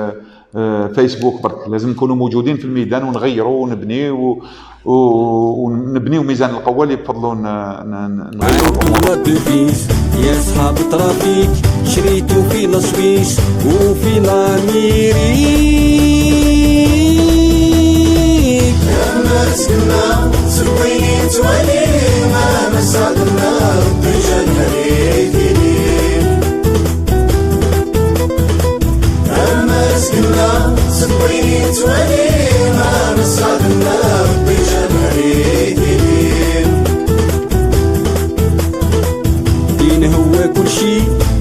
فيسبوك برك. لازم نكونوا موجودين في الميدان ونغيروا ونبنيو ونبنيو ميزان القوه اللي بفضلوا نغيروا الامور. يا صحاب الترافيك شريتو في لاسويس وفي لاميريك، لما سكنا سويت وليما مسعدنا رجال هريكين، لما سكنا سويت وليما مسعدنا رجال هريكين. دين هو كل شي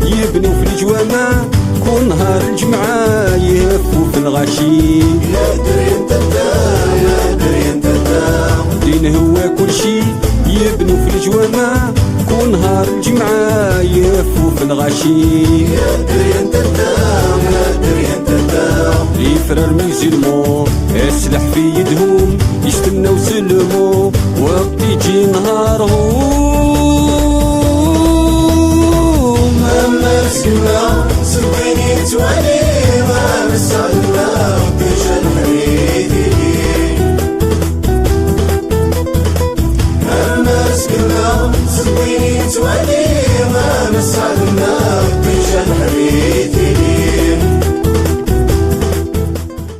يبنوا في الجوامع، كل نهار الجمعة يهفوا في الغاشي. يا دري انت الدام، يا دري انت الدام. دين هو كل شي يبنوا في الجوامع، كل نهار الجمعة يهفوا في الغاشي. يا دري انت الدام، يا دري انت الدام. لي فرار ميزلمون السلاح في يدهم يستناو سلمو، وقت يجي نهارهم